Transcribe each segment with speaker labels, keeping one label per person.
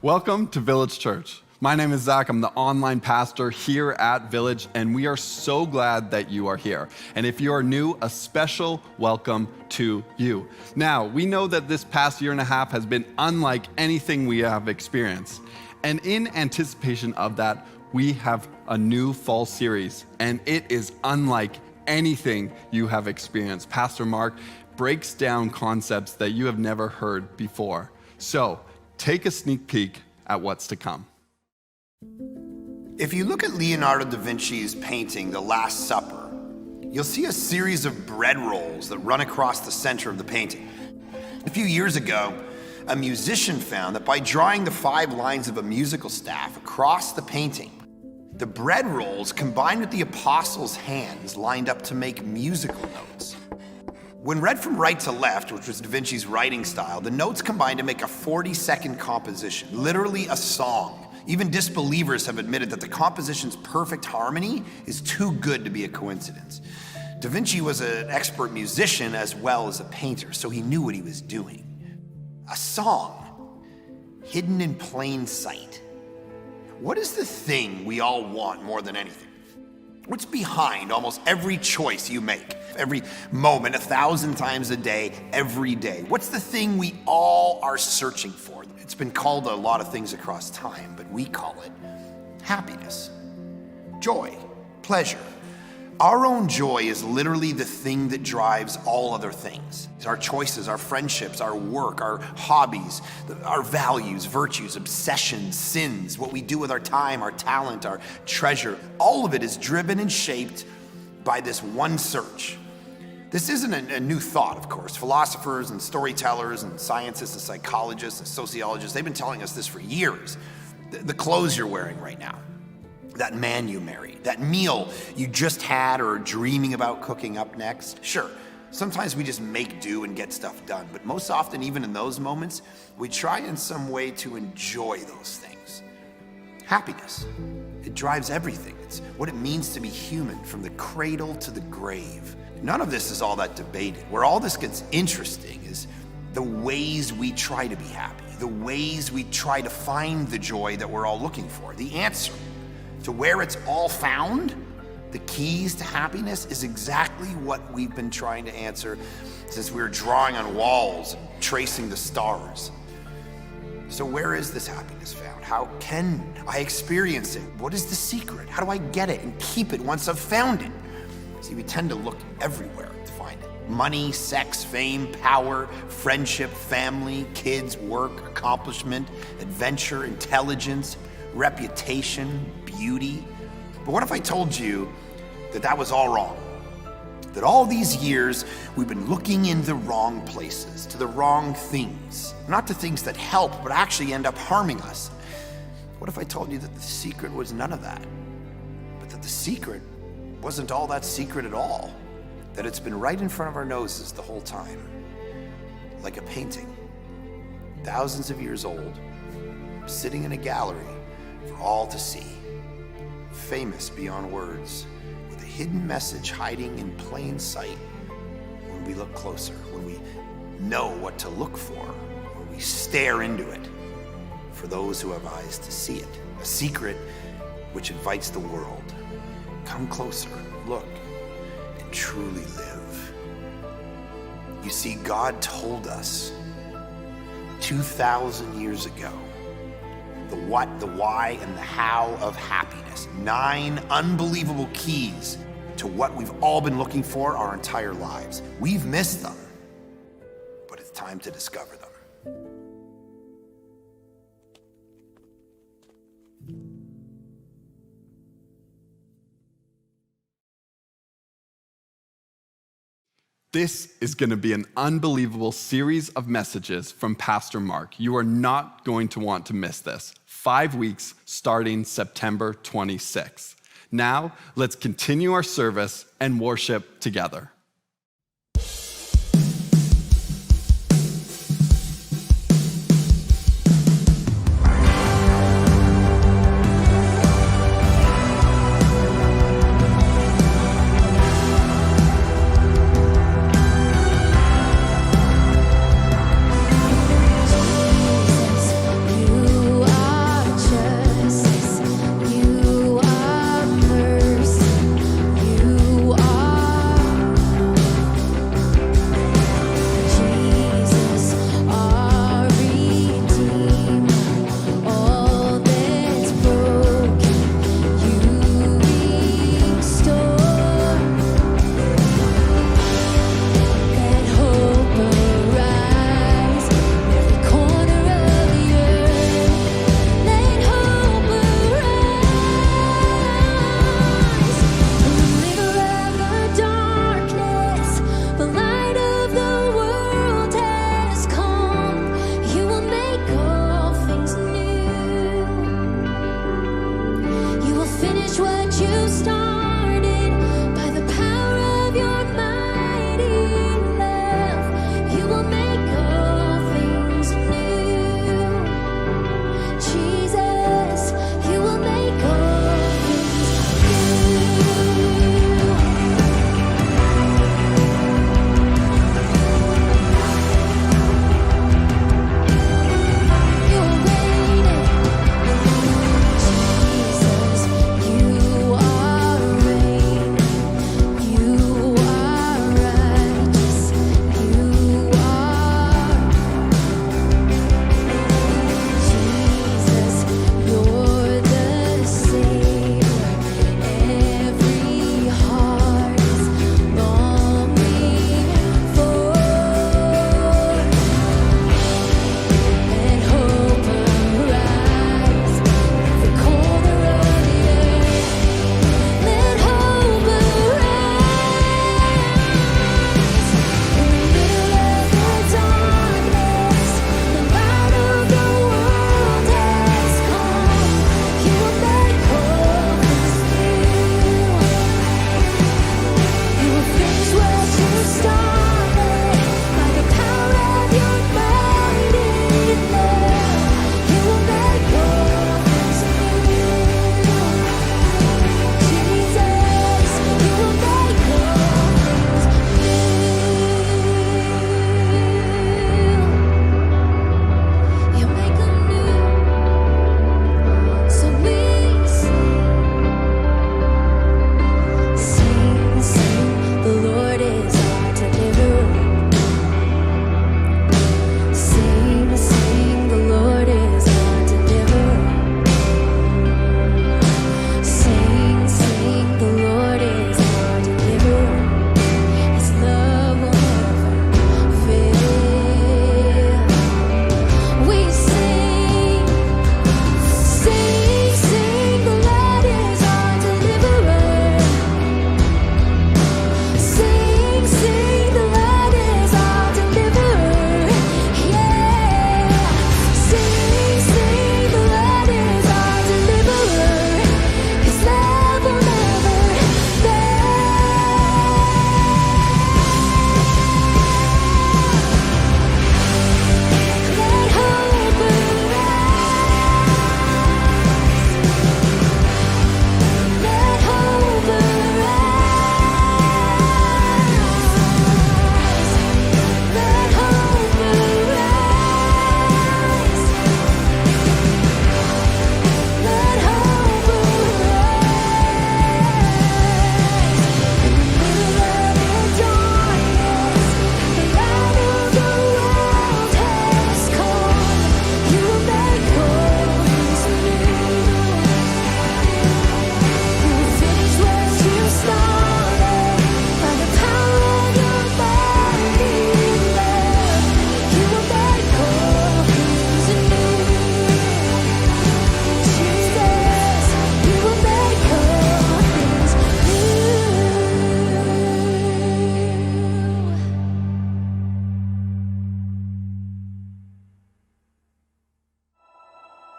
Speaker 1: Welcome to Village Church. My name is Zach. I'm the online pastor here at Village, and we are so glad that you are here. And if you are new, a special welcome to you. Now, we know that this past year and a half has been unlike anything we have experienced. And in anticipation of that, we have a new fall series, and it is unlike anything you have experienced. Pastor Mark breaks down concepts that you have never heard before. So, take a sneak peek at what's to come.
Speaker 2: If you look at Leonardo da Vinci's painting, The Last Supper, you'll see a series of bread rolls that run across the center of the painting. A few years ago, a musician found that by drawing the 5 lines of a musical staff across the painting, the bread rolls combined with the apostles' hands lined up to make musical notes. When read from right to left, which was Da Vinci's writing style, the notes combined to make a 40-second composition, literally a song. Even disbelievers have admitted that the composition's perfect harmony is too good to be a coincidence. Da Vinci was an expert musician as well as a painter, so he knew what he was doing. A song, hidden in plain sight. What is the thing we all want more than anything? What's behind almost every choice you make? Every moment, 1,000 times a day, every day. What's the thing we all are searching for? It's been called a lot of things across time, but we call it happiness, joy, pleasure. Our own joy is literally the thing that drives all other things. Our choices, our friendships, our work, our hobbies, our values, virtues, obsessions, sins, what we do with our time, our talent, our treasure, all of it is driven and shaped by this one search. This isn't a new thought, of course. Philosophers and storytellers and scientists and psychologists and sociologists, they've been telling us this for years. The clothes you're wearing right now, that man you married, that meal you just had or are dreaming about cooking up next. Sure, sometimes we just make do and get stuff done, but most often, even in those moments, we try in some way to enjoy those things. Happiness, it drives everything. It's what it means to be human from the cradle to the grave. None of this is all that debated. Where all this gets interesting is the ways we try to be happy, the ways we try to find the joy that we're all looking for. The answer to where it's all found, the keys to happiness, is exactly what we've been trying to answer since we were drawing on walls and tracing the stars. So where is this happiness found? How can I experience it? What is the secret? How do I get it and keep it once I've found it? See, we tend to look everywhere to find it. Money, sex, fame, power, friendship, family, kids, work, accomplishment, adventure, intelligence, reputation, beauty. But what if I told you that that was all wrong? That all these years we've been looking in the wrong places, to the wrong things, not to things that help, but actually end up harming us. What if I told you that the secret was none of that, but that the secret wasn't all that secret at all, that it's been right in front of our noses the whole time, like a painting, thousands of years old, sitting in a gallery for all to see, famous beyond words, with a hidden message hiding in plain sight when we look closer, when we know what to look for, when we stare into it, for those who have eyes to see it. A secret which invites the world. Come closer, look, and truly live. You see, God told us 2,000 years ago the what, the why, and the how of happiness. 9 unbelievable keys to what we've all been looking for our entire lives. We've missed them, but it's time to discover them.
Speaker 1: This is going to be an unbelievable series of messages from Pastor Mark. You are not going to want to miss this. 5 weeks starting September 26th. Now, let's continue our service and worship together.
Speaker 3: You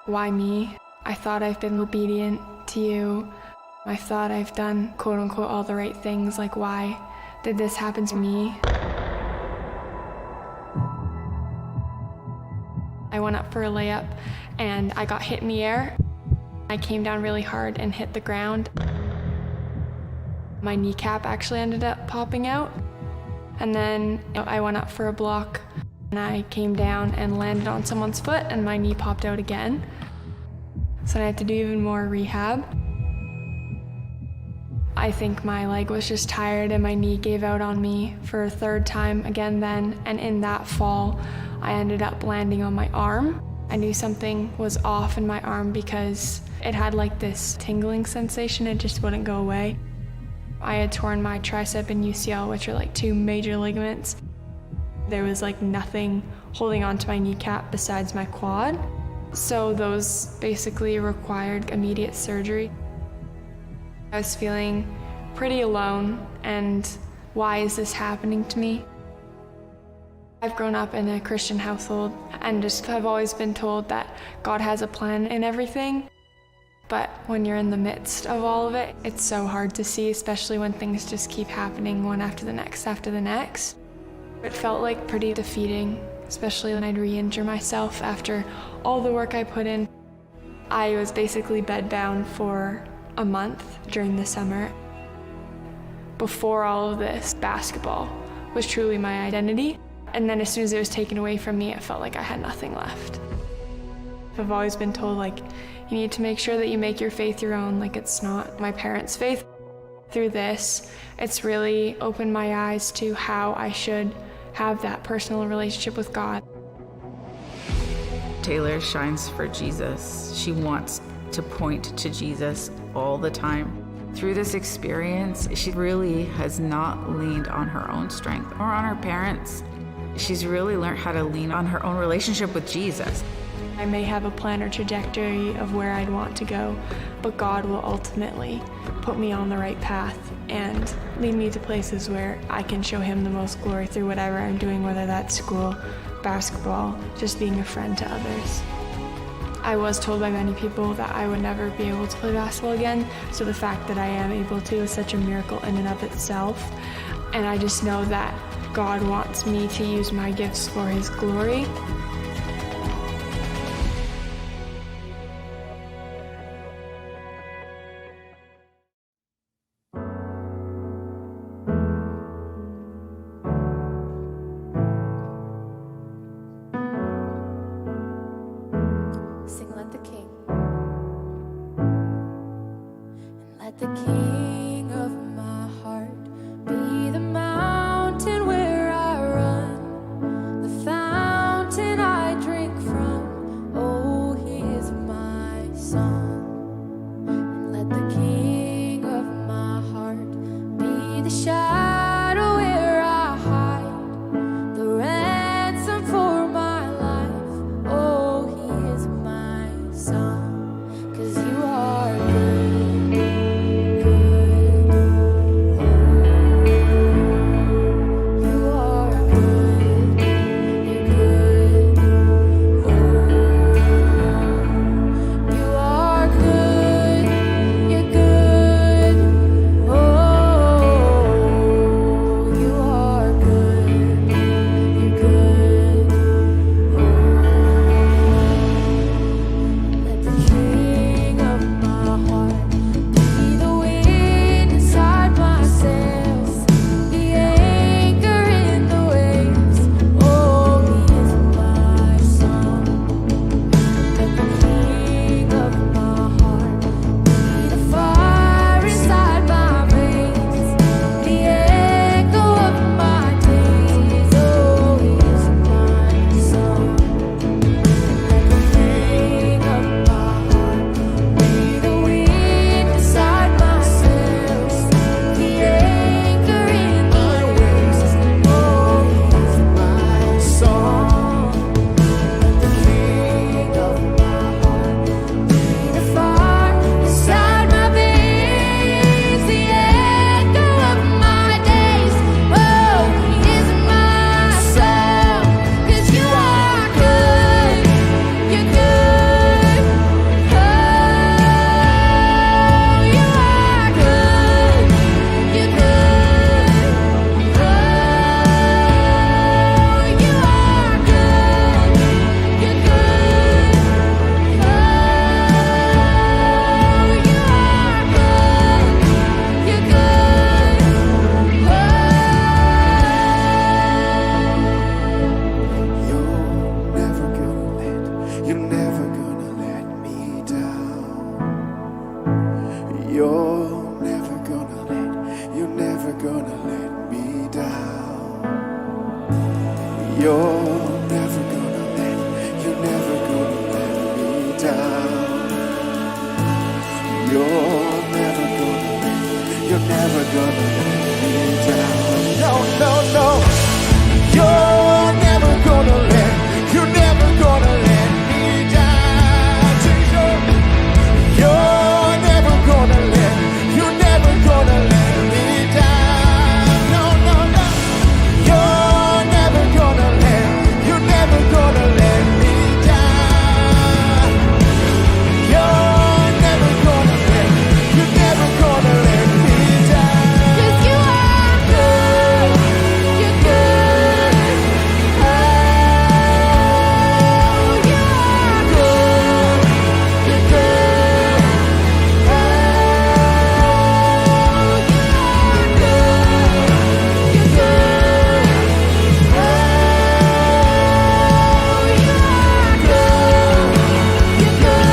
Speaker 3: Why me? I thought I've been obedient to you. I thought I've done quote unquote all the right things. Like, why did this happen to me? I went up for a layup and I got hit in the air. I came down really hard and hit the ground. My kneecap actually ended up popping out. And then I went up for a block and I came down and landed on someone's foot and my knee popped out again. So I had to do even more rehab. I think my leg was just tired and my knee gave out on me for a third time again then. And in that fall, I ended up landing on my arm. I knew something was off in my arm because it had like this tingling sensation. It just wouldn't go away. I had torn my tricep and UCL, which are like two major ligaments. There was like nothing holding onto my kneecap besides my quad. So those basically required immediate surgery. I was feeling pretty alone, and why is this happening to me? I've grown up in a Christian household and just have always been told that God has a plan in everything. But when you're in the midst of all of it, it's so hard to see, especially when things just keep happening one after the next after the next. It felt like pretty defeating, especially when I'd re-injure myself after all the work I put in. I was basically bedbound for a month during the summer. Before all of this, basketball was truly my identity. And then as soon as it was taken away from me, it felt like I had nothing left. I've always been told, like, you need to make sure that you make your faith your own, like it's not my parents' faith. Through this, it's really opened my eyes to how I should have that personal relationship with God.
Speaker 4: Taylor shines for Jesus. She wants to point to Jesus all the time. Through this experience, she really has not leaned on her own strength or on her parents. She's really learned how to lean on her own relationship with Jesus.
Speaker 3: I may have a plan or trajectory of where I'd want to go, but God will ultimately put me on the right path and lead me to places where I can show Him the most glory through whatever I'm doing, whether that's school, basketball, just being a friend to others. I was told by many people that I would never be able to play basketball again, so the fact that I am able to is such a miracle in and of itself. And I just know that God wants me to use my gifts for His glory.
Speaker 5: Sing, let the King, and let the King of my heart be the mountain where I run, the fountain I drink from. Oh, He is my song. And let the King of my heart be the shadow where I hide, the ransom for my life. Oh, He is my song. 'Cause you are good, good.
Speaker 6: gonna let me down. You're never gonna let me down. You're never gonna let me down. No, no, no. You're never gonna let me down. Jesus. You're never gonna let me down. No, no, no. You're never gonna let me down. You're never gonna let me down.
Speaker 5: 'Cause you are good, you're good. Oh, you are good, you're good. Oh, you are good, you're good. Oh, you are good, you're good.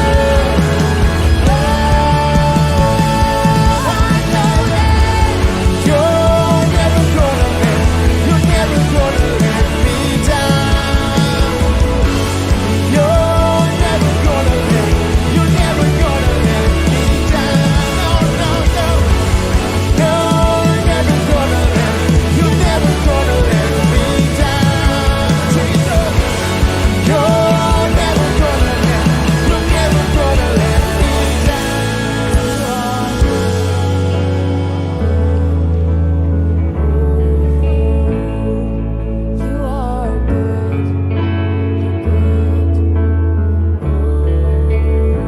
Speaker 6: You're never gonna let me down. You're never gonna let me down. No, no, no. You're never gonna let me down. Jesus. You're never gonna let me
Speaker 5: You are good, you're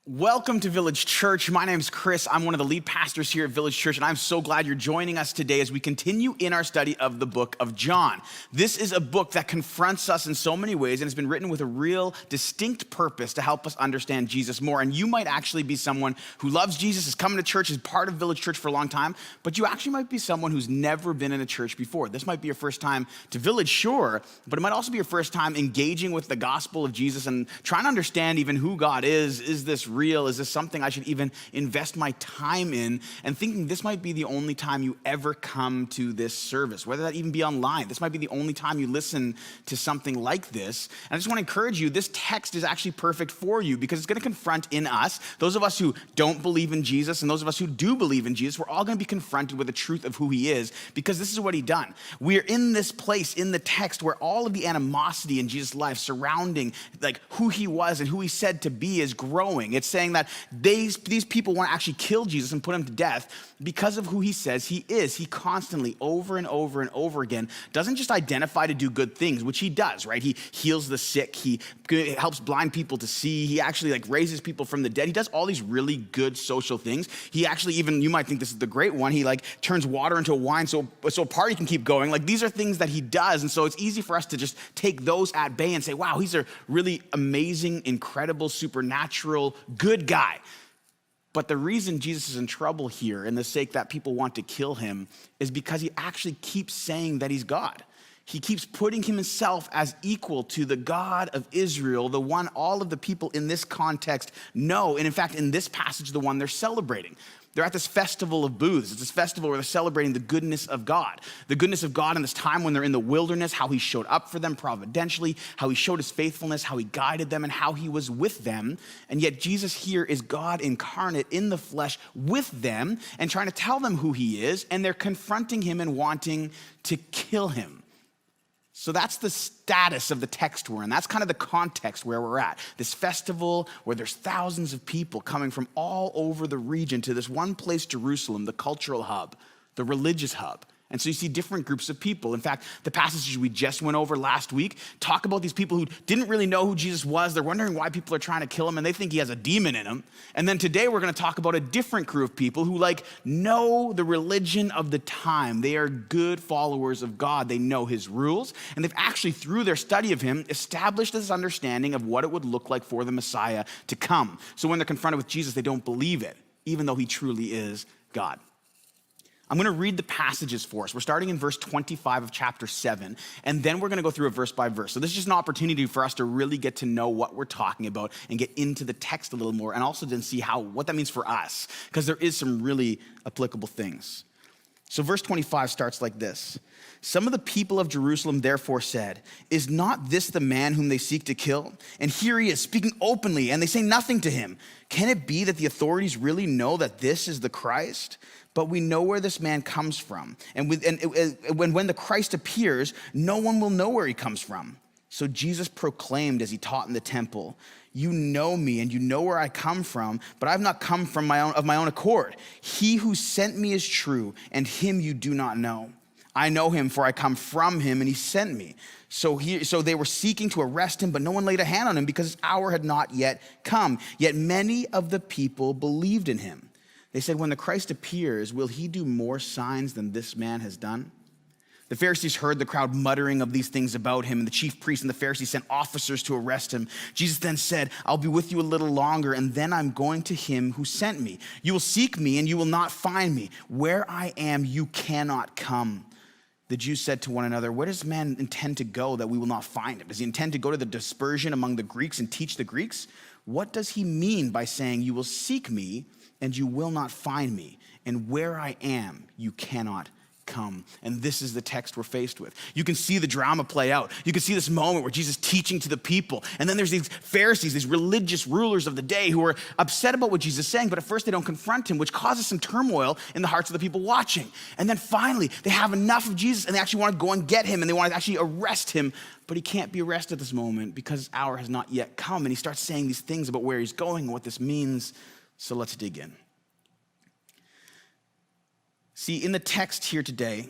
Speaker 7: Welcome to Village Church. My name is Chris. I'm one of the lead pastors here at Village Church, and I'm so glad you're joining us today as we continue in our study of the book of John. This is a book that confronts us in so many ways, and it's been written with a real distinct purpose to help us understand Jesus more. And you might actually be someone who loves Jesus, is coming to church, is part of Village Church for a long time, but you actually might be someone who's never been in a church before. This might be your first time to Village, sure, but it might also be your first time engaging with the gospel of Jesus and trying to understand even who God is. Is this real? Is this something I should even invest my time in? And thinking this might be the only time you ever come to this service, whether that even be online. This might be the only time you listen to something like this. And I just want to encourage you, this text is actually perfect for you because it's going to confront in us, those of us who don't believe in Jesus and those of us who do believe in Jesus, we're all going to be confronted with the truth of who he is because this is what he done. We're in this place in the text where all of the animosity in Jesus' life surrounding like who he was and who he said to be is growing. It's saying that these people want to actually kill Jesus and put him to death because of who he says he is. He constantly, over and over and over again, doesn't just identify to do good things, which he does, right? He heals the sick. He helps blind people to see. He actually like raises people from the dead. He does all these really good social things. He actually even, you might think this is the great one, he like turns water into wine so a party can keep going. Like these are things that he does. And so it's easy for us to just take those at bay and say, wow, he's a really amazing, incredible, supernatural, good guy. But the reason Jesus is in trouble here and the sake that people want to kill him is because he actually keeps saying that he's God. He keeps putting himself as equal to the God of Israel, the one all of the people in this context know. And in fact, in this passage, the one they're celebrating. They're at this festival of booths. It's this festival where they're celebrating the goodness of God. The goodness of God in this time when they're in the wilderness, how he showed up for them providentially, how he showed his faithfulness, how he guided them, and how he was with them. And yet Jesus here is God incarnate in the flesh with them and trying to tell them who he is, and they're confronting him and wanting to kill him. So that's the status of the text we're in. That's kind of the context where we're at. This festival where there's thousands of people coming from all over the region to this one place, Jerusalem, the cultural hub, the religious hub. And so you see different groups of people. In fact, the passages we just went over last week talk about these people who didn't really know who Jesus was. They're wondering why people are trying to kill him, and they think he has a demon in him. And then today we're going to talk about a different crew of people who know the religion of the time. They are good followers of God. They know his rules, and they've actually, through their study of him, established this understanding of what it would look like for the Messiah to come. So when they're confronted with Jesus, they don't believe it, even though he truly is God. I'm going to read the passages for us. We're starting in verse 25 of chapter 7, and then we're going to go through it verse by verse. So this is just an opportunity for us to really get to know what we're talking about and get into the text a little more, and also then see what that means for us, because there is some really applicable things. So verse 25 starts like this. Some of the people of Jerusalem therefore said, "Is not this the man whom they seek to kill? And here he is speaking openly, and they say nothing to him. Can it be that the authorities really know that this is the Christ? But we know where this man comes from. And when the Christ appears, no one will know where he comes from." So Jesus proclaimed as he taught in the temple, "You know me and you know where I come from, but I've not come of my own accord. He who sent me is true, and him you do not know. I know him, for I come from him, and he sent me." So they were seeking to arrest him, but no one laid a hand on him because his hour had not yet come. Yet many of the people believed in him. They said, "When the Christ appears, will he do more signs than this man has done?" The Pharisees heard the crowd muttering of these things about him, and the chief priests and the Pharisees sent officers to arrest him. Jesus then said, "I'll be with you a little longer, and then I'm going to him who sent me. You will seek me, and you will not find me. Where I am, you cannot come." The Jews said to one another, "Where does man intend to go that we will not find him? Does he intend to go to the dispersion among the Greeks and teach the Greeks? What does he mean by saying, 'You will seek me, and you will not find me, and where I am, you cannot come'?" And this is the text we're faced with. You can see the drama play out. You can see this moment where Jesus is teaching to the people. And then there's these Pharisees, these religious rulers of the day who are upset about what Jesus is saying, but at first they don't confront him, which causes some turmoil in the hearts of the people watching. And then finally, they have enough of Jesus and they actually want to go and get him and they want to actually arrest him, but he can't be arrested at this moment because his hour has not yet come. And he starts saying these things about where he's going and what this means. So let's dig in. See, in the text here today,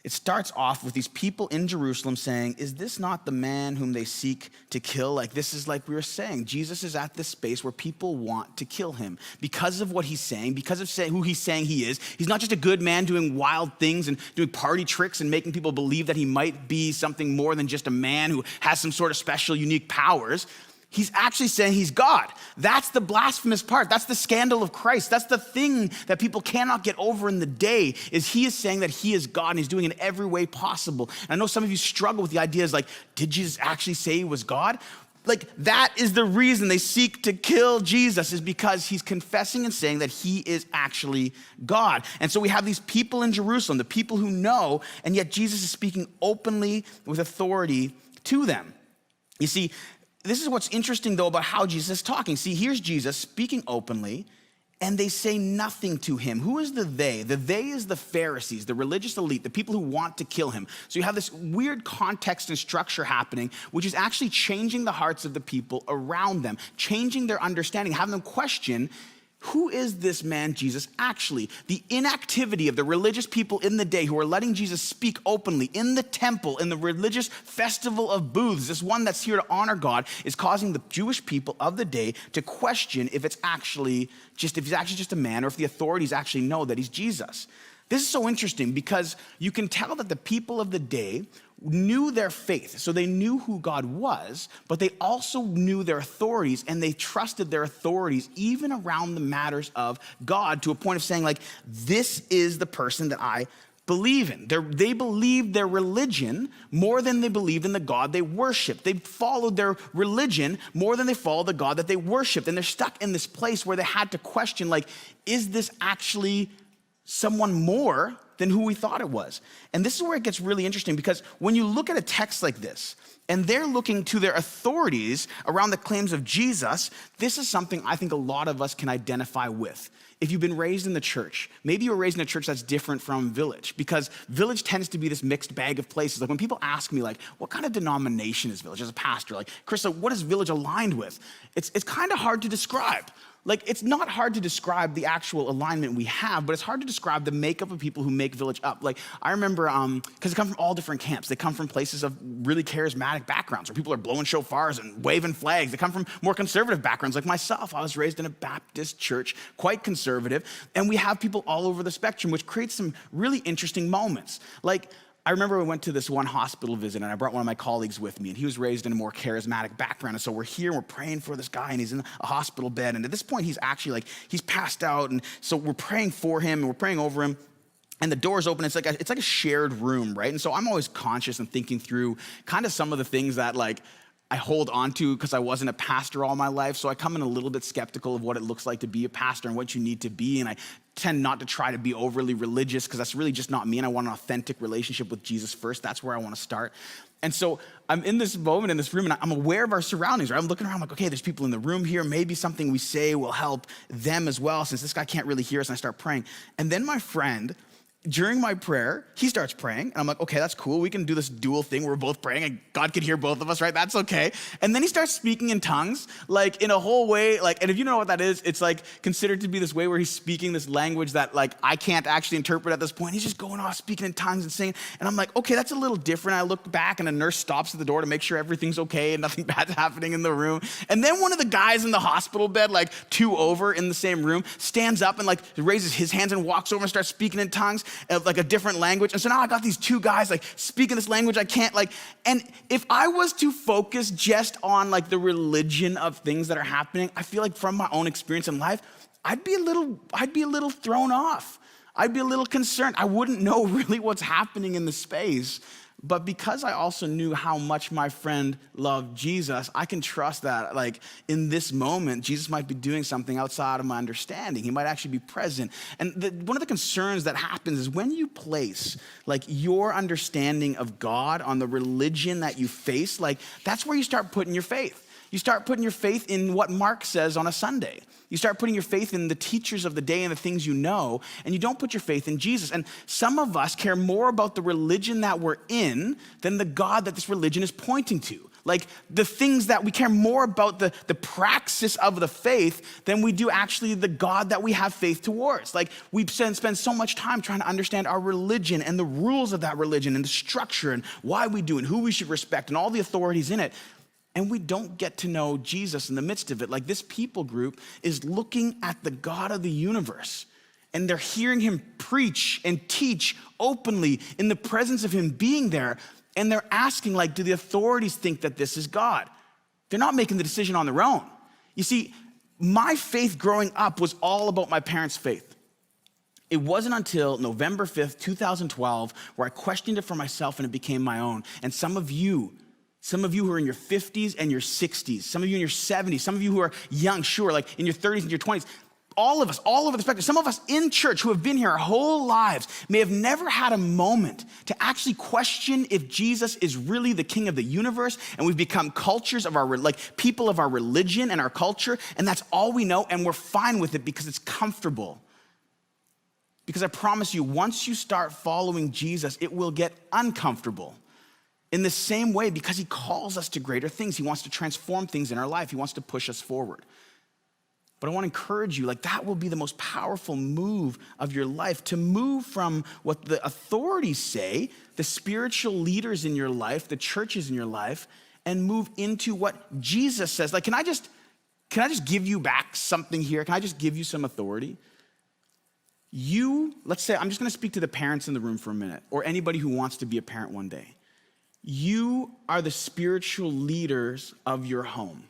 Speaker 7: it starts off with these people in Jerusalem saying, "Is this not the man whom they seek to kill?" Like this is like we were saying, Jesus is at this space where people want to kill him because of what he's saying, because of who he's saying he is. He's not just a good man doing wild things and doing party tricks and making people believe that he might be something more than just a man who has some sort of special, unique powers. He's actually saying he's God. That's the blasphemous part. That's the scandal of Christ. That's the thing that people cannot get over in the day, is he is saying that he is God and he's doing it in every way possible. And I know some of you struggle with the ideas like, did Jesus actually say he was God? Like that is the reason they seek to kill Jesus, is because he's confessing and saying that he is actually God. And so we have these people in Jerusalem, the people who know, and yet Jesus is speaking openly with authority to them. You see, this is what's interesting, though, about how Jesus is talking. See, here's Jesus speaking openly, and they say nothing to him. Who is the they? The they is the Pharisees, the religious elite, the people who want to kill him. So you have this weird context and structure happening, which is actually changing the hearts of the people around them, changing their understanding, having them question, who is this man Jesus actually? The inactivity of the religious people in the day who are letting Jesus speak openly in the temple, in the religious festival of booths, this one that's here to honor God, is causing the Jewish people of the day to question if he's actually just a man, or if the authorities actually know that he's Jesus. This is so interesting because you can tell that the people of the day knew their faith. So they knew who God was, but they also knew their authorities, and they trusted their authorities even around the matters of God, to a point of saying, like, this is the person that I believe in. They believed their religion more than they believed in the God they worshiped. They followed their religion more than they followed the God that they worshiped. And they're stuck in this place where they had to question, like, is this actually someone more than who we thought it was? And this is where it gets really interesting, because when you look at a text like this, and they're looking to their authorities around the claims of Jesus, this is something I think a lot of us can identify with. If you've been raised in the church, maybe you were raised in a church that's different from Village, because Village tends to be this mixed bag of places. Like when people ask me, like, what kind of denomination is Village as a pastor? Like, Chris, like, what is Village aligned with? It's kind of hard to describe. Like, it's not hard to describe the actual alignment we have, but it's hard to describe the makeup of people who make Village up. Like, I remember, because they come from all different camps. They come from places of really charismatic backgrounds where people are blowing shofars and waving flags. They come from more conservative backgrounds, like myself. I was raised in a Baptist church, quite conservative, and we have people all over the spectrum, which creates some really interesting moments. Like, I remember we went to this one hospital visit, and I brought one of my colleagues with me, and he was raised in a more charismatic background. And so we're here, and we're praying for this guy, and he's in a hospital bed. And at this point, he's actually he's passed out. And so we're praying for him, and we're praying over him. and the door's open. It's like a shared room, right? And so I'm always conscious and thinking through kind of some of the things that like I hold on to because I wasn't a pastor all my life. So I come in a little bit skeptical of what it looks like to be a pastor and what you need to be. And I tend not to try to be overly religious because that's really just not me. And I want an authentic relationship with Jesus first. That's where I want to start. And so I'm in this moment in this room and I'm aware of our surroundings, right? I'm looking around like, okay, there's people in the room here. Maybe something we say will help them as well since this guy can't really hear us. And I start praying. And then my friend, during my prayer, he starts praying, and I'm like, okay, that's cool. We can do this dual thing where we're both praying, and God could hear both of us, right? That's okay. And then he starts speaking in tongues, like in a whole way, like, and if you know what that is, it's like considered to be this way where he's speaking this language that like I can't actually interpret at this point. He's just going off speaking in tongues and singing, and I'm like, okay, that's a little different. I look back, and a nurse stops at the door to make sure everything's okay and nothing bad's happening in the room. And then one of the guys in the hospital bed, like 2 over in the same room, stands up and like raises his hands and walks over and starts speaking in tongues of like a different language. And so now I got these 2 guys like speaking this language I can't like, and if I was to focus just on like the religion of things that are happening, I feel like from my own experience in life, I'd be a little thrown off. I'd be a little concerned. I wouldn't know really what's happening in the space. But because I also knew how much my friend loved Jesus, I can trust that, like, in this moment, Jesus might be doing something outside of my understanding. He might actually be present. And one of the concerns that happens is when you place, like, your understanding of God on the religion that you face, like, that's where you start putting your faith. You start putting your faith in what Mark says on a Sunday. You start putting your faith in the teachers of the day and the things you know, and you don't put your faith in Jesus. And some of us care more about the religion that we're in than the God that this religion is pointing to. Like the things that we care more about the praxis of the faith than we do actually the God that we have faith towards. Like we spend so much time trying to understand our religion and the rules of that religion and the structure and why we do and who we should respect and all the authorities in it. And we don't get to know Jesus in the midst of it. Like this people group is looking at the God of the universe and they're hearing him preach and teach openly in the presence of him being there. And they're asking, like, do the authorities think that this is God? They're not making the decision on their own. You see, my faith growing up was all about my parents' faith. It wasn't until November 5th, 2012, where I questioned it for myself and it became my own. And some of you who are in your 50s and your 60s, some of you in your 70s, some of you who are young, sure, like in your 30s and your 20s, all of us, all over the spectrum, some of us in church who have been here our whole lives may have never had a moment to actually question if Jesus is really the king of the universe, and we've become cultures of like people of our religion and our culture, and that's all we know, and we're fine with it because it's comfortable. Because I promise you, once you start following Jesus, it will get uncomfortable. In the same way, because he calls us to greater things. He wants to transform things in our life. He wants to push us forward. But I want to encourage you, like that will be the most powerful move of your life, to move from what the authorities say, the spiritual leaders in your life, the churches in your life, and move into what Jesus says. Like, can I just give you back something here? Can I just give you some authority? Let's say, I'm just going to speak to the parents in the room for a minute, or anybody who wants to be a parent one day. You are the spiritual leaders of your home.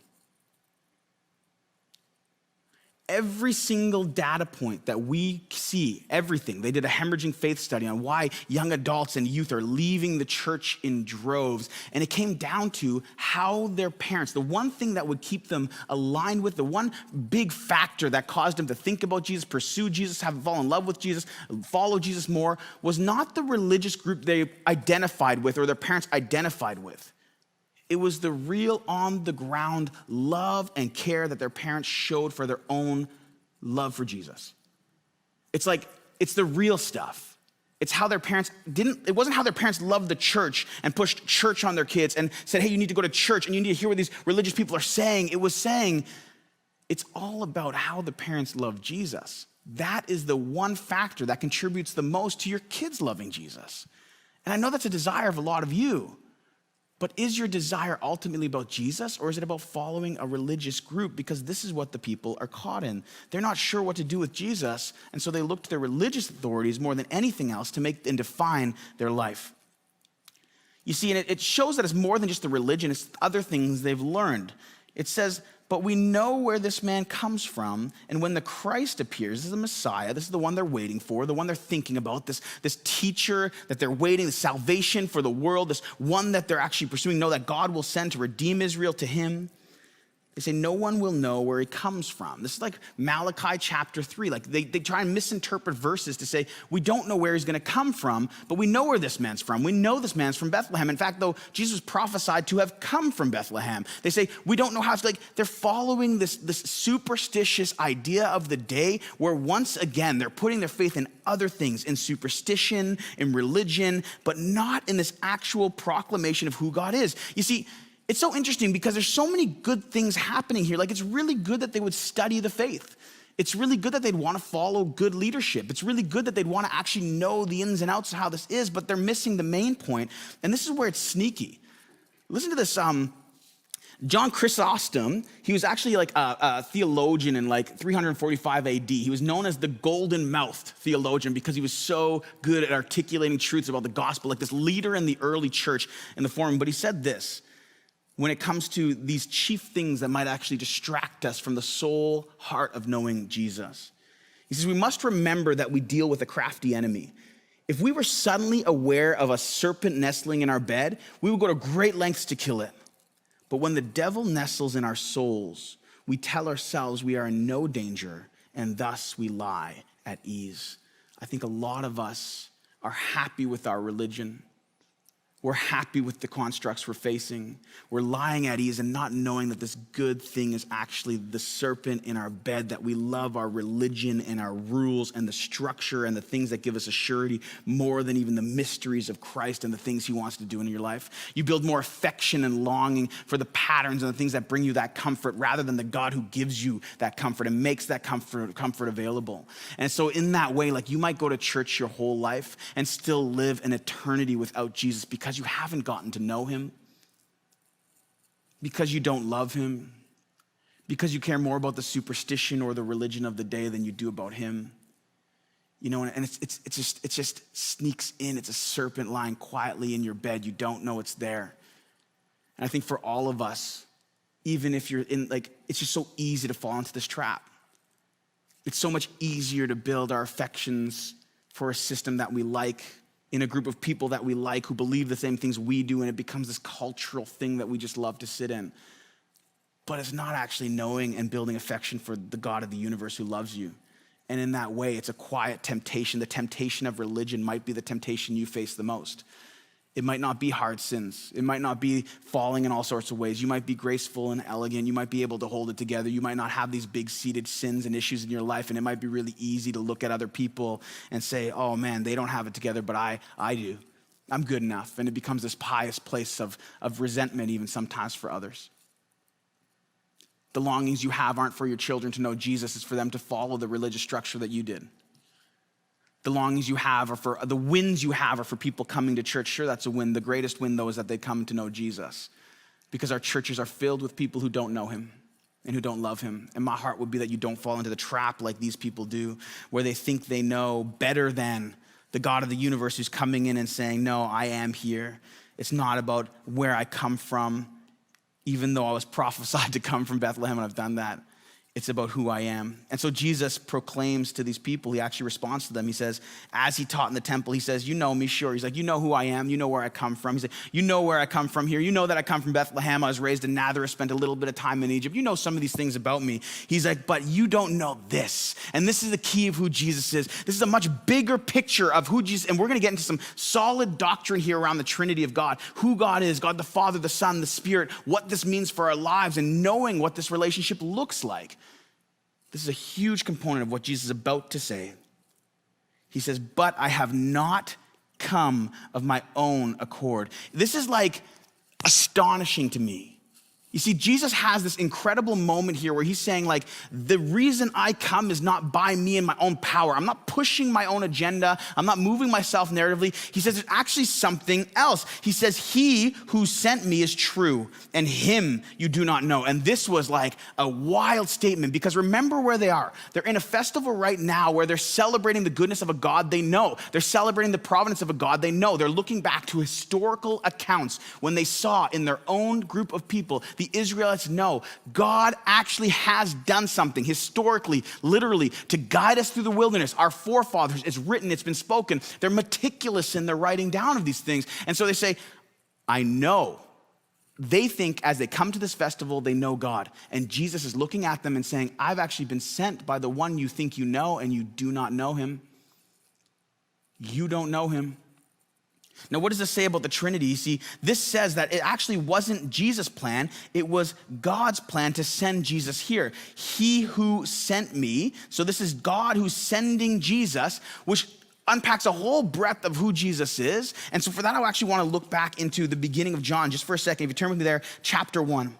Speaker 7: Every single data point that we see, everything, they did a hemorrhaging faith study on why young adults and youth are leaving the church in droves. And it came down to how their parents, the one thing that would keep them aligned with, the one big factor that caused them to think about Jesus, pursue Jesus, fall in love with Jesus, follow Jesus more, was not the religious group they identified with or their parents identified with. It was the real on-the-ground love and care that their parents showed for their own love for Jesus. It's like, it's the real stuff. It's how their parents it wasn't how their parents loved the church and pushed church on their kids and said, hey, you need to go to church and you need to hear what these religious people are saying. It was saying, it's all about how the parents love Jesus. That is the one factor that contributes the most to your kids loving Jesus. And I know that's a desire of a lot of you. But is your desire ultimately about Jesus, or is it about following a religious group? Because this is what the people are caught in. They're not sure what to do with Jesus, and so they look to their religious authorities more than anything else to make and define their life. You see, and it shows that it's more than just the religion, it's other things they've learned. It says, but we know where this man comes from. And when the Christ appears, this is the Messiah, this is the one they're waiting for, the one they're thinking about, this teacher that they're waiting, the salvation for the world, this one that they're actually pursuing, know that God will send to redeem Israel to him. They say no one will know where he comes from. This is like Malachi chapter 3. Like they try and misinterpret verses to say, we don't know where he's going to come from, but we know where this man's from. We know this man's from Bethlehem. In fact, though, Jesus was prophesied to have come from Bethlehem. They say, we don't know how. It's like they're following this superstitious idea of the day where once again, they're putting their faith in other things, in superstition, in religion, but not in this actual proclamation of who God is. You see, it's so interesting because there's so many good things happening here. Like, it's really good that they would study the faith. It's really good that they'd want to follow good leadership. It's really good that they'd want to actually know the ins and outs of how this is, but they're missing the main point. And this is where it's sneaky. Listen to this. John Chrysostom, he was actually like a theologian in like 345 AD. He was known as the golden-mouthed theologian because he was so good at articulating truths about the gospel, like this leader in the early church in the forum. But he said this: when it comes to these chief things that might actually distract us from the sole heart of knowing Jesus. He says, we must remember that we deal with a crafty enemy. If we were suddenly aware of a serpent nestling in our bed, we would go to great lengths to kill it. But when the devil nestles in our souls, we tell ourselves we are in no danger, and thus we lie at ease. I think a lot of us are happy with our religion. We're happy with the constructs we're facing. We're lying at ease and not knowing that this good thing is actually the serpent in our bed, that we love our religion and our rules and the structure and the things that give us a surety more than even the mysteries of Christ and the things he wants to do in your life. You build more affection and longing for the patterns and the things that bring you that comfort rather than the God who gives you that comfort and makes that comfort available. And so in that way, like, you might go to church your whole life and still live an eternity without Jesus because you haven't gotten to know him, because you don't love him, because you care more about the superstition or the religion of the day than you do about him. You know, and it just sneaks in. It's a serpent lying quietly in your bed. You don't know it's there. And I think for all of us, even if you're in, like, it's just so easy to fall into this trap. It's so much easier to build our affections for a system that we like, in a group of people that we like, who believe the same things we do, and it becomes this cultural thing that we just love to sit in. But it's not actually knowing and building affection for the God of the universe who loves you. And in that way, it's a quiet temptation. The temptation of religion might be the temptation you face the most. It might not be hard sins. It might not be falling in all sorts of ways. You might be graceful and elegant. You might be able to hold it together. You might not have these big seated sins and issues in your life. And it might be really easy to look at other people and say, oh man, they don't have it together, but I do. I'm good enough. And it becomes this pious place of resentment even sometimes for others. The longings you have aren't for your children to know Jesus. It's for them to follow the religious structure that you did. The longings you have are for, the wins you have are for people coming to church. Sure, that's a win. The greatest win, though, is that they come to know Jesus, because our churches are filled with people who don't know him and who don't love him. And my heart would be that you don't fall into the trap like these people do, where they think they know better than the God of the universe who's coming in and saying, no, I am here. It's not about where I come from, even though I was prophesied to come from Bethlehem and I've done that. It's about who I am. And so Jesus proclaims to these people, he actually responds to them. He says, as he taught in the temple, he says, you know me, sure. He's like, you know who I am. You know where I come from. He's like, you know where I come from here. You know that I come from Bethlehem. I was raised in Nazareth, spent a little bit of time in Egypt. You know some of these things about me. He's like, but you don't know this. And this is the key of who Jesus is. This is a much bigger picture of who Jesus, and we're going to get into some solid doctrine here around the Trinity of God, who God is, God the Father, the Son, the Spirit, what this means for our lives, and knowing what this relationship looks like. This is a huge component of what Jesus is about to say. He says, but I have not come of my own accord. This is like astonishing to me. You see, Jesus has this incredible moment here where he's saying, like, the reason I come is not by me and my own power. I'm not pushing my own agenda. I'm not moving myself narratively. He says there's actually something else. He says, he who sent me is true, and him you do not know. And this was like a wild statement, because remember where they are. They're in a festival right now where they're celebrating the goodness of a God they know. They're celebrating the providence of a God they know. They're looking back to historical accounts when they saw in their own group of people the Israelites know God actually has done something historically, literally, to guide us through the wilderness. Our forefathers, it's written, it's been spoken. They're meticulous in their writing down of these things. And so they say, I know. They think as they come to this festival, they know God. And Jesus is looking at them and saying, I've actually been sent by the one you think you know, and you do not know him. You don't know him. Now, what does this say about the Trinity? You see, this says that it actually wasn't Jesus' plan. It was God's plan to send Jesus here. He who sent me. So this is God who's sending Jesus, which unpacks a whole breadth of who Jesus is. And so for that, I actually want to look back into the beginning of John just for a second. If you turn with me there, chapter 1.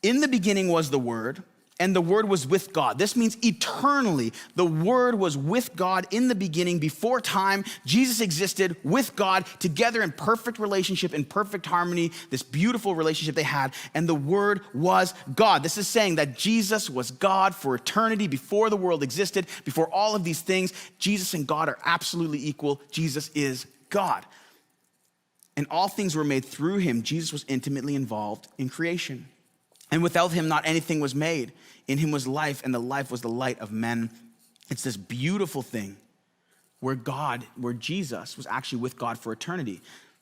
Speaker 7: In the beginning was the Word, and the Word was with God. This means eternally, the Word was with God in the beginning, before time. Jesus existed with God together in perfect relationship, in perfect harmony, this beautiful relationship they had, and the Word was God. This is saying that Jesus was God for eternity, before the world existed, before all of these things. Jesus and God are absolutely equal. Jesus is God. And all things were made through him. Jesus was intimately involved in creation. And without him, not anything was made. In him was life, and the life was the light of men. It's this beautiful thing where Jesus was actually with God for eternity.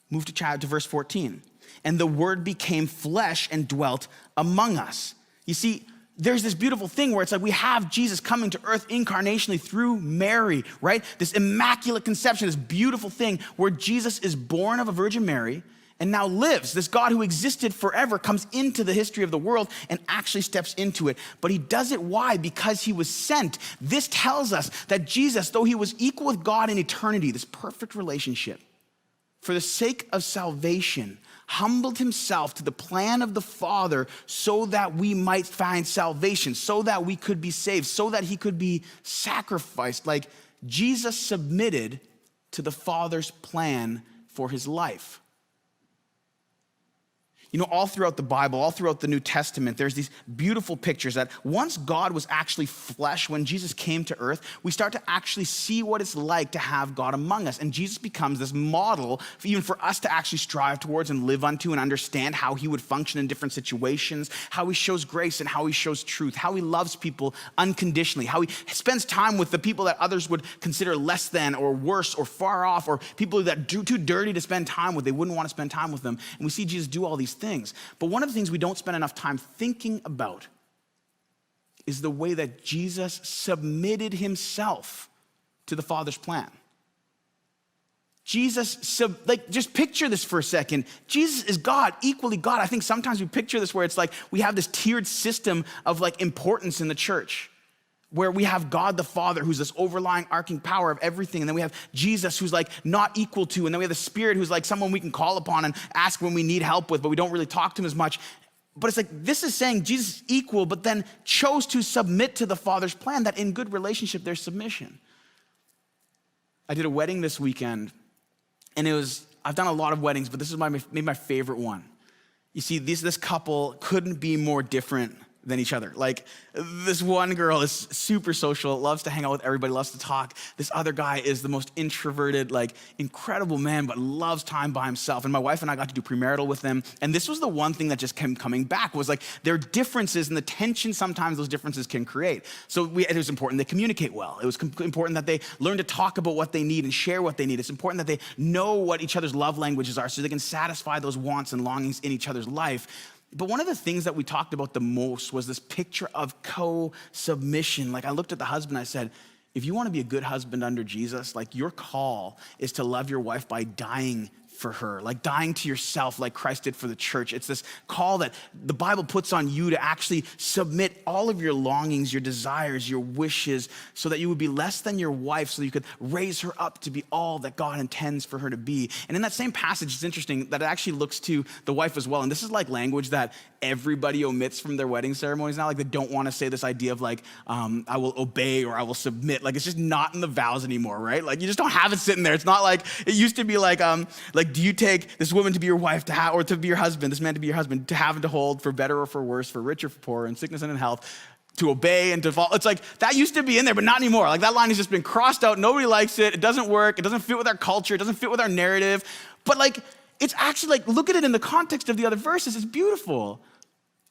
Speaker 7: Move to verse 14. And the Word became flesh and dwelt among us. You see, there's this beautiful thing where it's like we have Jesus coming to earth incarnationally through Mary, right? This immaculate conception, this beautiful thing where Jesus is born of a Virgin Mary and now lives. This God who existed forever comes into the history of the world and actually steps into it. But he does it, why? Because he was sent. This tells us that Jesus, though he was equal with God in eternity, this perfect relationship, for the sake of salvation, humbled himself to the plan of the Father so that we might find salvation, so that we could be saved, so that he could be sacrificed. Like Jesus submitted to the Father's plan for his life. You know, all throughout the Bible, all throughout the New Testament, there's these beautiful pictures that once God was actually flesh, when Jesus came to earth, we start to actually see what it's like to have God among us. And Jesus becomes this model even for us to actually strive towards and live unto and understand how he would function in different situations, how he shows grace and how he shows truth, how he loves people unconditionally, how he spends time with the people that others would consider less than or worse or far off, or people that are too dirty to spend time with. They wouldn't want to spend time with them. And we see Jesus do all these things. But one of the things we don't spend enough time thinking about is the way that Jesus submitted himself to the Father's plan. Just picture this for a second. Jesus is God, equally God. I think sometimes we picture this where it's like we have this tiered system of like importance in the church, where we have God the Father, who's this overlying arcing power of everything. And then we have Jesus, who's like not equal to. And then we have the Spirit, who's like someone we can call upon and ask when we need help with, but we don't really talk to him as much. But it's like, this is saying Jesus is equal, but then chose to submit to the Father's plan, that in good relationship, there's submission. I did a wedding this weekend, and I've done a lot of weddings, but this is maybe my favorite one. You see, this couple couldn't be more different than each other. Like, this one girl is super social, loves to hang out with everybody, loves to talk. This other guy is the most introverted, like incredible man, but loves time by himself. And my wife and I got to do premarital with them. And this was the one thing that just kept coming back, was like their differences and the tension sometimes those differences can create. So it was important they communicate well. It was important that they learn to talk about what they need and share what they need. It's important that they know what each other's love languages are so they can satisfy those wants and longings in each other's life. But one of the things that we talked about the most was this picture of co-submission. Like, I looked at the husband, I said, if you want to be a good husband under Jesus, like, your call is to love your wife by dying for her, like dying to yourself like Christ did for the church. It's this call that the Bible puts on you to actually submit all of your longings, your desires, your wishes, so that you would be less than your wife, so that you could raise her up to be all that God intends for her to be. And in that same passage, it's interesting that it actually looks to the wife as well. And this is like language that everybody omits from their wedding ceremonies now. Like, they don't want to say this idea of like, I will obey or I will submit. Like, it's just not in the vows anymore, right? Like, you just don't have it sitting there. It's not like, it used to be like do you take this woman to be your wife to have, or to be your husband, this man to be your husband, to have and to hold, for better or for worse, for rich or for poor, in sickness and in health, to obey and to follow. It's like, that used to be in there, but not anymore. Like, that line has just been crossed out. Nobody likes it. It doesn't work. It doesn't fit with our culture. It doesn't fit with our narrative. But like, it's actually like, look at it in the context of the other verses. It's beautiful.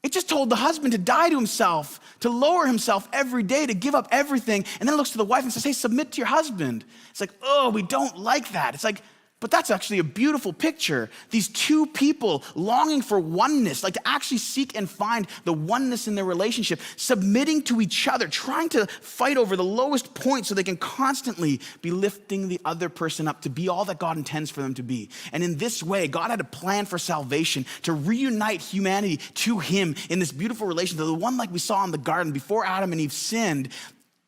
Speaker 7: It just told the husband to die to himself, to lower himself every day, to give up everything. And then it looks to the wife and says, hey, submit to your husband. It's like, oh, we don't like that. It's like, but that's actually a beautiful picture. These two people longing for oneness, like to actually seek and find the oneness in their relationship, submitting to each other, trying to fight over the lowest point so they can constantly be lifting the other person up to be all that God intends for them to be. And in this way, God had a plan for salvation to reunite humanity to him in this beautiful relationship, the one like we saw in the garden before Adam and Eve sinned.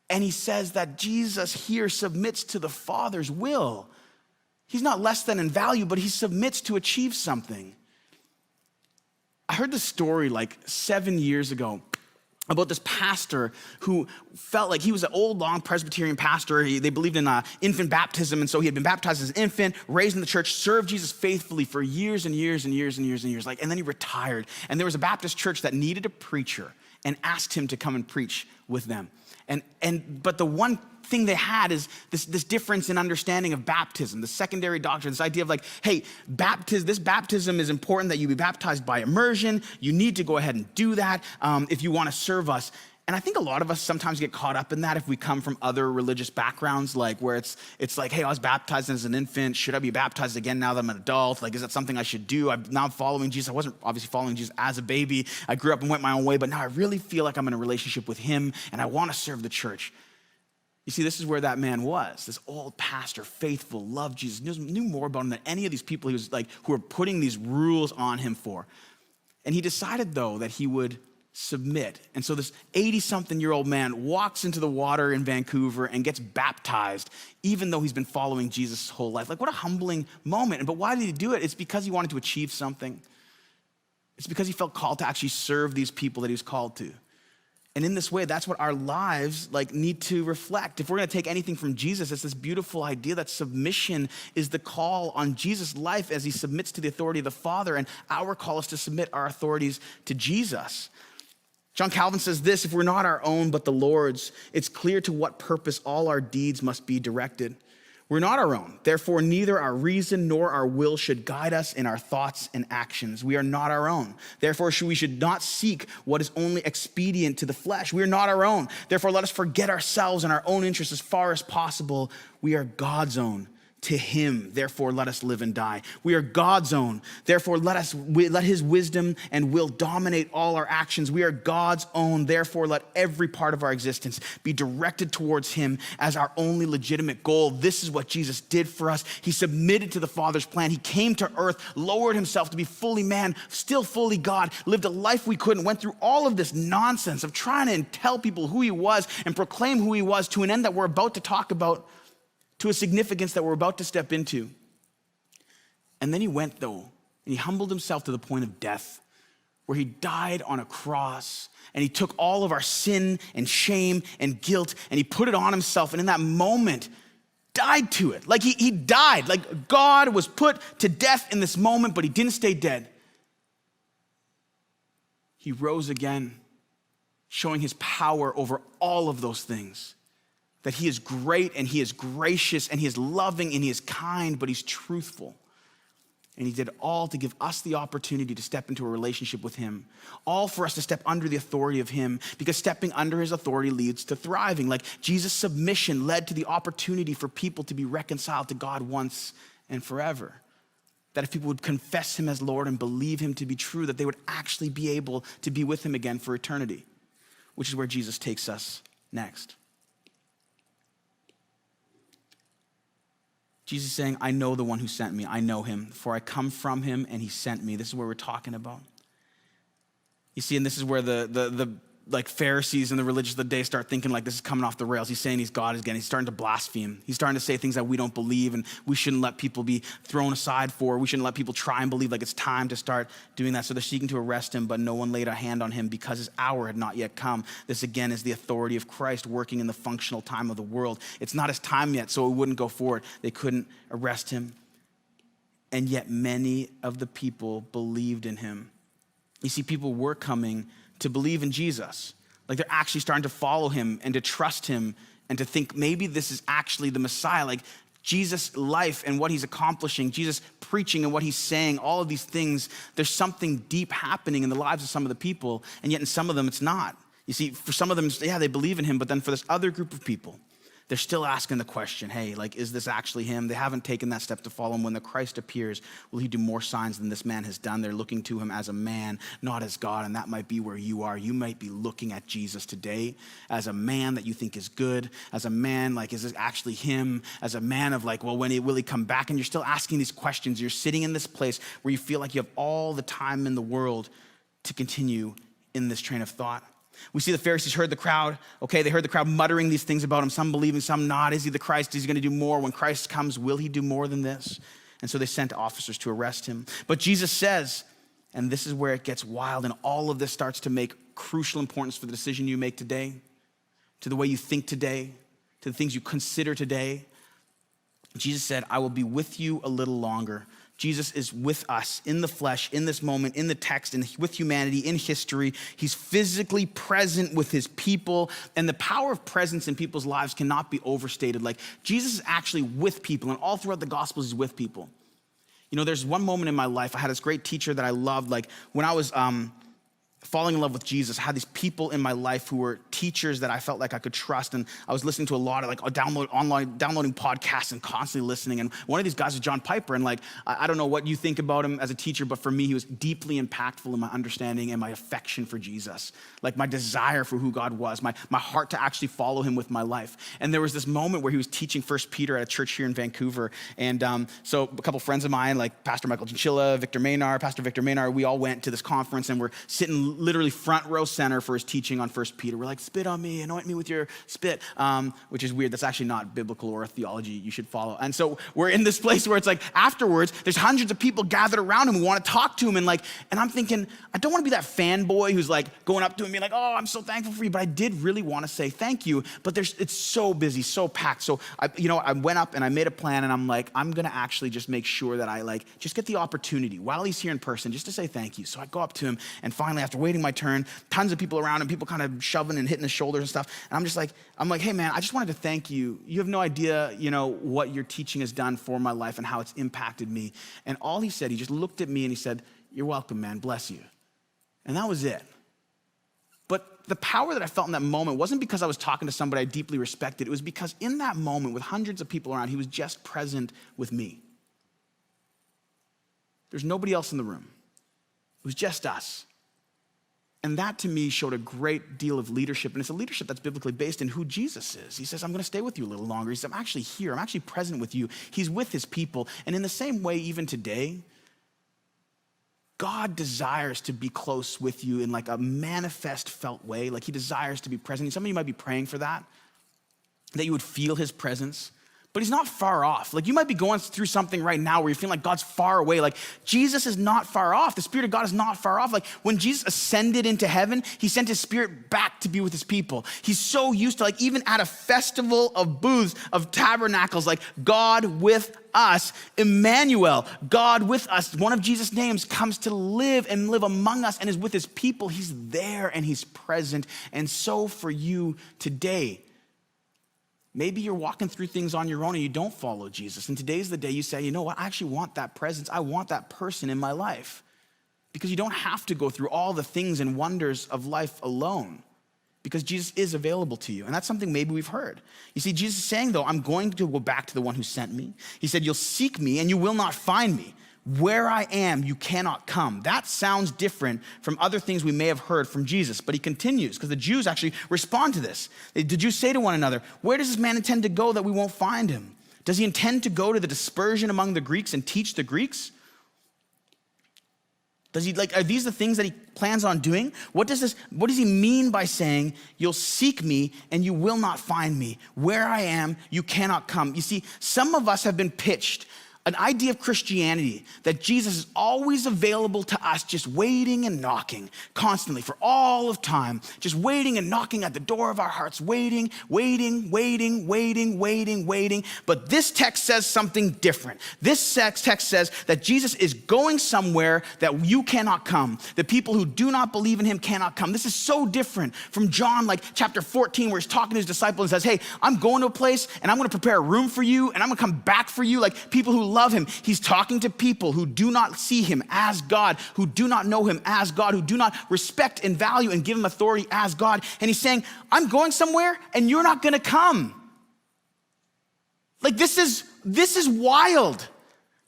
Speaker 7: And he says that Jesus here submits to the Father's will. He's not less than in value, but he submits to achieve something. I heard this story like 7 years ago about this pastor who felt like he was an old, long Presbyterian pastor. They believed in infant baptism, and so he had been baptized as an infant, raised in the church, served Jesus faithfully for years and years and years and years and years. And then he retired, and there was a Baptist church that needed a preacher and asked him to come and preach with them. But the one thing they had is this difference in understanding of baptism, the secondary doctrine, this idea of like, hey, this baptism is important that you be baptized by immersion. You need to go ahead and do that if you want to serve us. And I think a lot of us sometimes get caught up in that if we come from other religious backgrounds, like where it's like, hey, I was baptized as an infant. Should I be baptized again now that I'm an adult? Like, is that something I should do? I'm now following Jesus. I wasn't obviously following Jesus as a baby. I grew up and went my own way, but now I really feel like I'm in a relationship with him and I want to serve the church. You see, this is where that man was, this old pastor, faithful, loved Jesus, knew more about him than any of these people he was like, who were putting these rules on him for. And he decided, though, that he would submit. And so this 80-something-year-old man walks into the water in Vancouver and gets baptized, even though he's been following Jesus his whole life. Like, what a humbling moment. But why did he do it? It's because he wanted to achieve something. It's because he felt called to actually serve these people that he was called to. And in this way, that's what our lives need to reflect. If we're going to take anything from Jesus, it's this beautiful idea that submission is the call on Jesus' life as he submits to the authority of the Father, and our call is to submit our authorities to Jesus. John Calvin says this: if we're not our own but the Lord's, it's clear to what purpose all our deeds must be directed. We're not our own. Therefore, neither our reason nor our will should guide us in our thoughts and actions. We are not our own. Therefore, we should not seek what is only expedient to the flesh. We are not our own. Therefore, let us forget ourselves and our own interests as far as possible. We are God's own. To him, therefore, let us live and die. We are God's own. Therefore, let his wisdom and will dominate all our actions. We are God's own. Therefore, let every part of our existence be directed towards him as our only legitimate goal. This is what Jesus did for us. He submitted to the Father's plan. He came to earth, lowered himself to be fully man, still fully God, lived a life we couldn't, went through all of this nonsense of trying to tell people who he was and proclaim who he was to an end that we're about to talk about, to a significance that we're about to step into. And then he went, though, and he humbled himself to the point of death, where he died on a cross, and he took all of our sin and shame and guilt, and he put it on himself, and in that moment, died to it. Like he died. Like God was put to death in this moment, but he didn't stay dead. He rose again, showing his power over all of those things. That he is great and he is gracious and he is loving and he is kind, but he's truthful. And he did all to give us the opportunity to step into a relationship with him. All for us to step under the authority of him, because stepping under his authority leads to thriving. Like Jesus' submission led to the opportunity for people to be reconciled to God once and forever. That if people would confess him as Lord and believe him to be true, that they would actually be able to be with him again for eternity, which is where Jesus takes us next. Jesus is saying, I know the one who sent me. I know him, for I come from him and he sent me. This is what we're talking about. You see, and this is where the Pharisees and the religious of the day start thinking like this is coming off the rails. He's saying he's God again. He's starting to blaspheme. He's starting to say things that we don't believe and we shouldn't let people be thrown aside for. We shouldn't let people try and believe like it's time to start doing that. So they're seeking to arrest him, but no one laid a hand on him because his hour had not yet come. This again is the authority of Christ working in the functional time of the world. It's not his time yet, so it wouldn't go forward. They couldn't arrest him. And yet many of the people believed in him. You see, people were coming to believe in Jesus. Like they're actually starting to follow him and to trust him and to think maybe this is actually the Messiah. Like Jesus' life and what he's accomplishing, Jesus preaching and what he's saying, all of these things, there's something deep happening in the lives of some of the people, and yet in some of them it's not. You see, for some of them, yeah, they believe in him, but then for this other group of people, they're still asking the question, hey, like, is this actually him? They haven't taken that step to follow him. When the Christ appears, will he do more signs than this man has done? They're looking to him as a man, not as God, and that might be where you are. You might be looking at Jesus today as a man that you think is good, as a man, like, is this actually him? As a man of like, well, will he come back? And you're still asking these questions. You're sitting in this place where you feel like you have all the time in the world to continue in this train of thought. We see the Pharisees heard the crowd. Okay, they heard the crowd muttering these things about him, some believing, some not. Is he the Christ? Is he going to do more? When Christ comes, will he do more than this? And so they sent officers to arrest him. But Jesus says, and this is where it gets wild, and all of this starts to make crucial importance for the decision you make today, to the way you think today, to the things you consider today. Jesus said, I will be with you a little longer. Jesus is with us in the flesh, in this moment, in the text, and with humanity, in history. He's physically present with his people, and the power of presence in people's lives cannot be overstated. Like, Jesus is actually with people, and all throughout the Gospels, he's with people. You know, there's one moment in my life, I had this great teacher that I loved. Like, when I was falling in love with Jesus, I had these people in my life who were teachers that I felt like I could trust, and I was listening to a lot of like downloading podcasts and constantly listening. And one of these guys was John Piper, and like I don't know what you think about him as a teacher, but for me, he was deeply impactful in my understanding and my affection for Jesus, like my desire for who God was, my heart to actually follow him with my life. And there was this moment where he was teaching 1 Peter at a church here in Vancouver, and so a couple friends of mine, like Pastor Michael Chinchilla, Pastor Victor Maynard, we all went to this conference, and we're sitting literally front row center for his teaching on 1 Peter. We're like, spit on me, anoint me with your spit, which is weird. That's actually not biblical or a theology you should follow. And so we're in this place where it's like afterwards, there's hundreds of people gathered around him who want to talk to him. And I'm thinking, I don't want to be that fanboy who's like going up to him and being like, oh, I'm so thankful for you. But I did really want to say thank you. But it's so busy, so packed. So I went up and I made a plan, and I'm like, I'm going to actually just make sure that I just get the opportunity while he's here in person just to say thank you. So I go up to him, and finally after waiting my turn, tons of people around him, people kind of shoving and hitting his shoulders and stuff. And I'm like, hey man, I just wanted to thank you. You have no idea, what your teaching has done for my life and how it's impacted me. And all he said, he just looked at me and he said, you're welcome, man, bless you. And that was it. But the power that I felt in that moment wasn't because I was talking to somebody I deeply respected. It was because in that moment with hundreds of people around, he was just present with me. There's nobody else in the room. It was just us. And that to me showed a great deal of leadership. And it's a leadership that's biblically based in who Jesus is. He says, I'm going to stay with you a little longer. He says, I'm actually here. I'm actually present with you. He's with his people. And in the same way, even today, God desires to be close with you in like a manifest felt way. Like he desires to be present. Some of you might be praying for that you would feel his presence. But he's not far off. Like you might be going through something right now where you feel like God's far away. Like Jesus is not far off. The Spirit of God is not far off. Like when Jesus ascended into heaven, he sent his Spirit back to be with his people. He's so used to like even at a festival of booths, of tabernacles, like God with us, Emmanuel, God with us. One of Jesus' names comes to live among us and is with his people. He's there and he's present. And so for you today, maybe you're walking through things on your own and you don't follow Jesus. And today's the day you say, you know what, I actually want that presence. I want that person in my life. Because you don't have to go through all the things and wonders of life alone. Because Jesus is available to you. And that's something maybe we've heard. You see, Jesus is saying though, I'm going to go back to the one who sent me. He said, you'll seek me and you will not find me. Where I am, you cannot come. That sounds different from other things we may have heard from Jesus, but he continues because the Jews actually respond to this. The Jews say to one another, where does this man intend to go that we won't find him? Does he intend to go to the dispersion among the Greeks and teach the Greeks? Are these the things that he plans on doing? What does he mean by saying, you'll seek me and you will not find me? Where I am, you cannot come. You see, some of us have been pitched an idea of Christianity that Jesus is always available to us, just waiting and knocking constantly for all of time, just waiting and knocking at the door of our hearts, waiting. But this text says something different. This text says that Jesus is going somewhere that you cannot come. The people who do not believe in him cannot come. This is so different from John, like chapter 14, where he's talking to his disciples and says, hey, I'm going to a place and I'm going to prepare a room for you and I'm going to come back for you, like people who love him. He's talking to people who do not see him as God, who do not know him as God, who do not respect and value and give him authority as God. And he's saying, I'm going somewhere and you're not going to come. Like this is wild.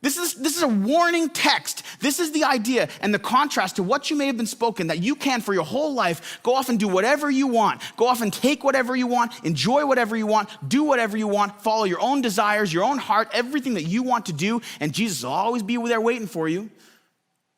Speaker 7: This is a warning text. This is the idea and the contrast to what you may have been spoken, that you can for your whole life go off and do whatever you want. Go off and take whatever you want, enjoy whatever you want, do whatever you want, follow your own desires, your own heart, everything that you want to do, and Jesus will always be there waiting for you.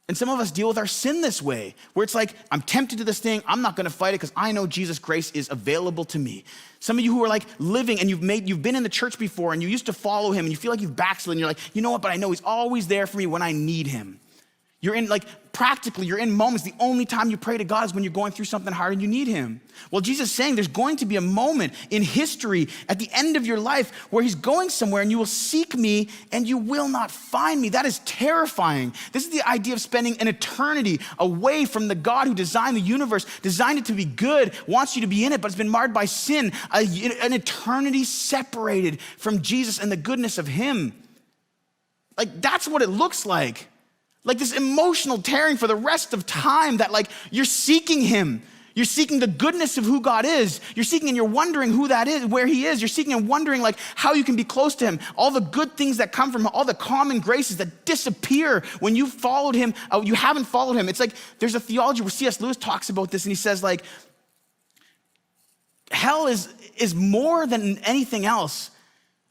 Speaker 7: And some of us deal with our sin this way, where it's like, I'm tempted to this thing, I'm not gonna fight it because I know Jesus' grace is available to me. Some of you who are like living and you've been in the church before and you used to follow him and you feel like you've backslidden, you're like, you know what, but I know he's always there for me when I need him. You're in practically, you're in moments, the only time you pray to God is when you're going through something hard and you need him. Well, Jesus is saying there's going to be a moment in history at the end of your life where he's going somewhere and you will seek me and you will not find me. That is terrifying. This is the idea of spending an eternity away from the God who designed the universe, designed it to be good, wants you to be in it, but it's been marred by sin. An eternity separated from Jesus and the goodness of him. Like that's what it looks like. Like this emotional tearing for the rest of time, that like you're seeking him. You're seeking the goodness of who God is. You're seeking and you're wondering who that is, where he is. You're seeking and wondering like how you can be close to him. All the good things that come from him, all the common graces that disappear when you followed him, you haven't followed him. It's like there's a theology where C.S. Lewis talks about this and he says like, hell is more than anything else.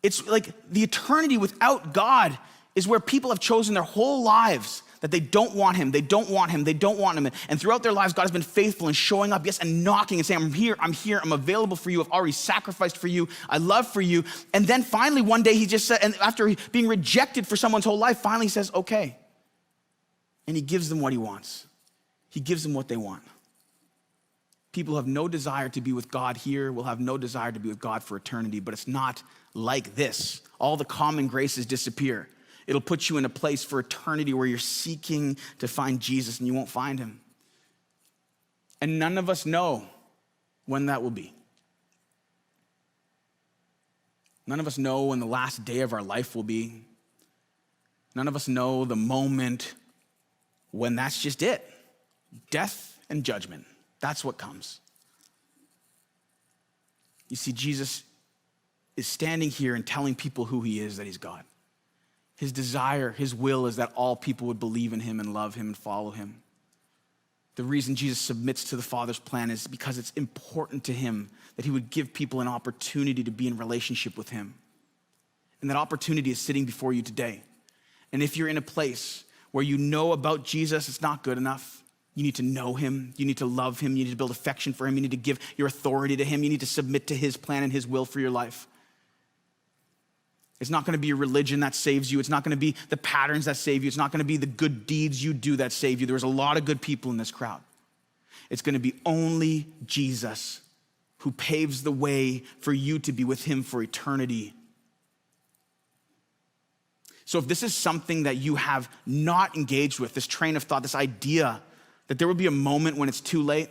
Speaker 7: It's like the eternity without God is where people have chosen their whole lives that they don't want him, they don't want him, they don't want him. And throughout their lives, God has been faithful and showing up, yes, and knocking and saying, I'm here, I'm available for you, I've already sacrificed for you, I love for you. And then finally one day he just said, and after being rejected for someone's whole life, finally he says, okay. And he gives them what he wants. He gives them what they want. People who have no desire to be with God here will have no desire to be with God for eternity, but it's not like this. All the common graces disappear. It'll put you in a place for eternity where you're seeking to find Jesus and you won't find him. And none of us know when that will be. None of us know when the last day of our life will be. None of us know the moment when that's just it. Death and judgment. That's what comes. You see, Jesus is standing here and telling people who he is, that he's God. His desire, his will is that all people would believe in him and love him and follow him. The reason Jesus submits to the Father's plan is because it's important to him that he would give people an opportunity to be in relationship with him. And that opportunity is sitting before you today. And if you're in a place where you know about Jesus, it's not good enough. You need to know him. You need to love him. You need to build affection for him. You need to give your authority to him. You need to submit to his plan and his will for your life. It's not going to be a religion that saves you. It's not going to be the patterns that save you. It's not going to be the good deeds you do that save you. There's a lot of good people in this crowd. It's going to be only Jesus who paves the way for you to be with him for eternity. So if this is something that you have not engaged with, this train of thought, this idea that there will be a moment when it's too late,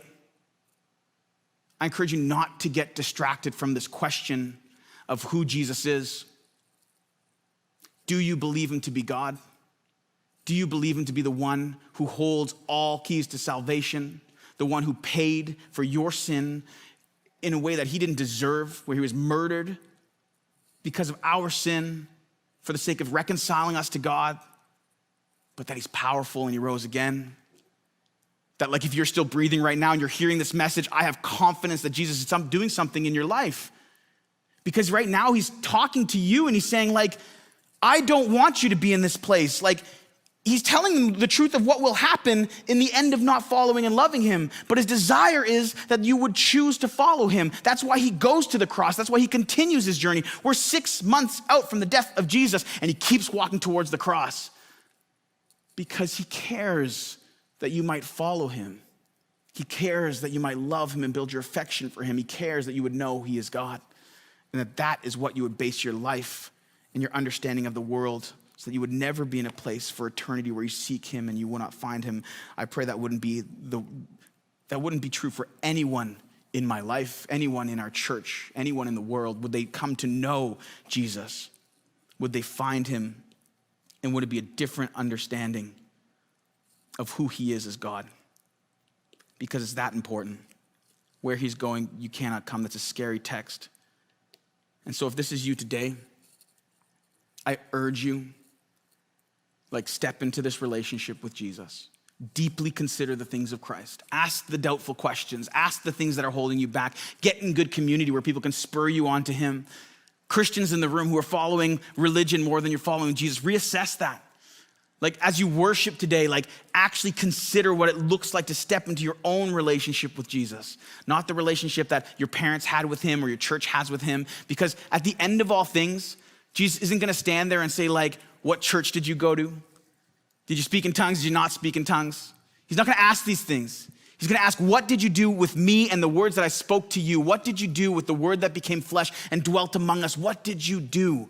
Speaker 7: I encourage you not to get distracted from this question of who Jesus is. Do you believe him to be God? Do you believe him to be the one who holds all keys to salvation, the one who paid for your sin in a way that he didn't deserve, where he was murdered because of our sin for the sake of reconciling us to God, but that he's powerful and he rose again? That like if you're still breathing right now and you're hearing this message, I have confidence that Jesus is doing something in your life. Because right now he's talking to you and he's saying like, I don't want you to be in this place. Like, He's telling them the truth of what will happen in the end of not following and loving him. But his desire is that you would choose to follow him. That's why he goes to the cross. That's why he continues his journey. We're 6 months out from the death of Jesus, and he keeps walking towards the cross because he cares that you might follow him. He cares that you might love him and build your affection for him. He cares that you would know he is God, and that is what you would base your life and your understanding of the world, so that you would never be in a place for eternity where you seek him and you will not find him. I pray that wouldn't be true for anyone in my life, anyone in our church, anyone in the world. Would they come to know Jesus? Would they find him? And would it be a different understanding of who he is as God? Because it's that important. Where he's going, you cannot come. That's a scary text. And so if this is you today, I urge you, step into this relationship with Jesus. Deeply consider the things of Christ. Ask the doubtful questions. Ask the things that are holding you back. Get in good community where people can spur you on to him. Christians in the room who are following religion more than you're following Jesus, reassess that. As you worship today, actually consider what it looks like to step into your own relationship with Jesus. Not the relationship that your parents had with him or your church has with him. Because at the end of all things, Jesus isn't gonna stand there and say, what church did you go to? Did you speak in tongues? Did you not speak in tongues? He's not gonna ask these things. He's gonna ask, what did you do with me and the words that I spoke to you? What did you do with the word that became flesh and dwelt among us? What did you do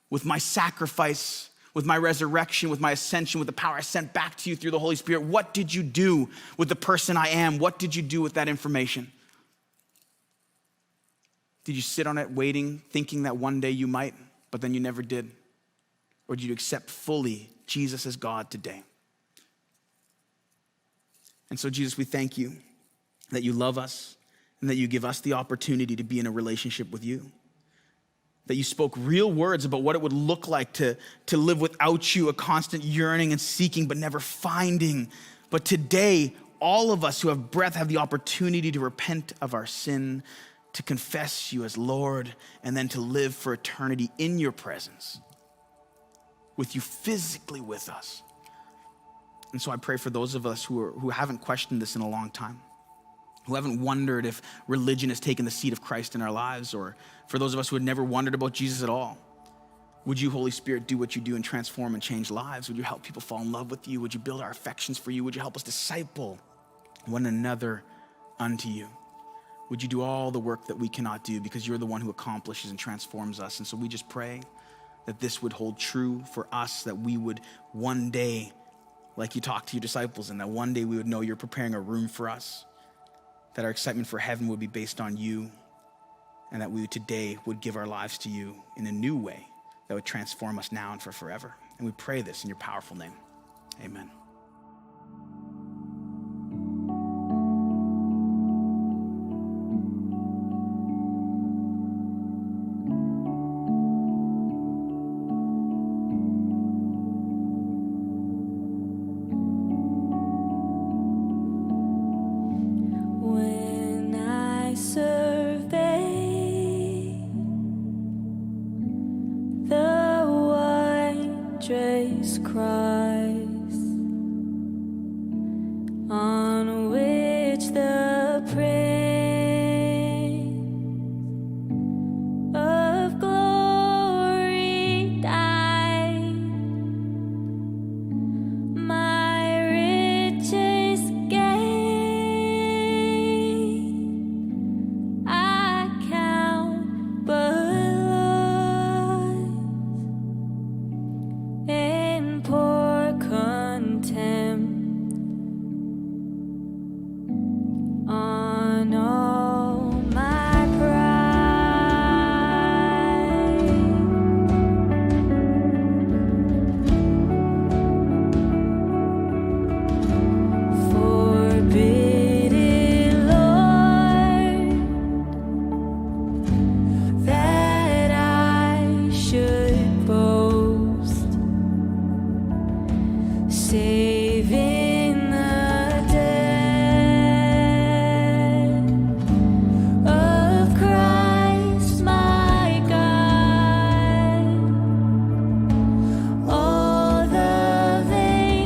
Speaker 7: with my sacrifice, with my resurrection, with my ascension, with the power I sent back to you through the Holy Spirit? What did you do with the person I am? What did you do with that information? Did you sit on it waiting, thinking that one day you might, but then you never did? Or did you accept fully Jesus as God today? And so, Jesus, we thank you that you love us and that you give us the opportunity to be in a relationship with you. That you spoke real words about what it would look like to live without you, a constant yearning and seeking, but never finding. But today, all of us who have breath have the opportunity to repent of our sin, to confess you as Lord, and then to live for eternity in your presence, with you physically with us. And so I pray for those of us who haven't questioned this in a long time, who haven't wondered if religion has taken the seat of Christ in our lives, or for those of us who had never wondered about Jesus at all. Would you, Holy Spirit, do what you do and transform and change lives? Would you help people fall in love with you? Would you build our affections for you? Would you help us disciple one another unto you? Would you do all the work that we cannot do, because you're the one who accomplishes and transforms us? And so we just pray that this would hold true for us, that we would one day, like you talked to your disciples, and that one day we would know you're preparing a room for us, that our excitement for heaven would be based on you, and that we today would give our lives to you in a new way that would transform us now and for forever. And we pray this in your powerful name. Amen.
Speaker 5: When I survey the wondrous Christ on which the Prince of Glory died, my richest gain I count but loss, in poor contempt on all my pride. Forbidden, Lord, that I should boast, save in the death of Christ my God. All the vain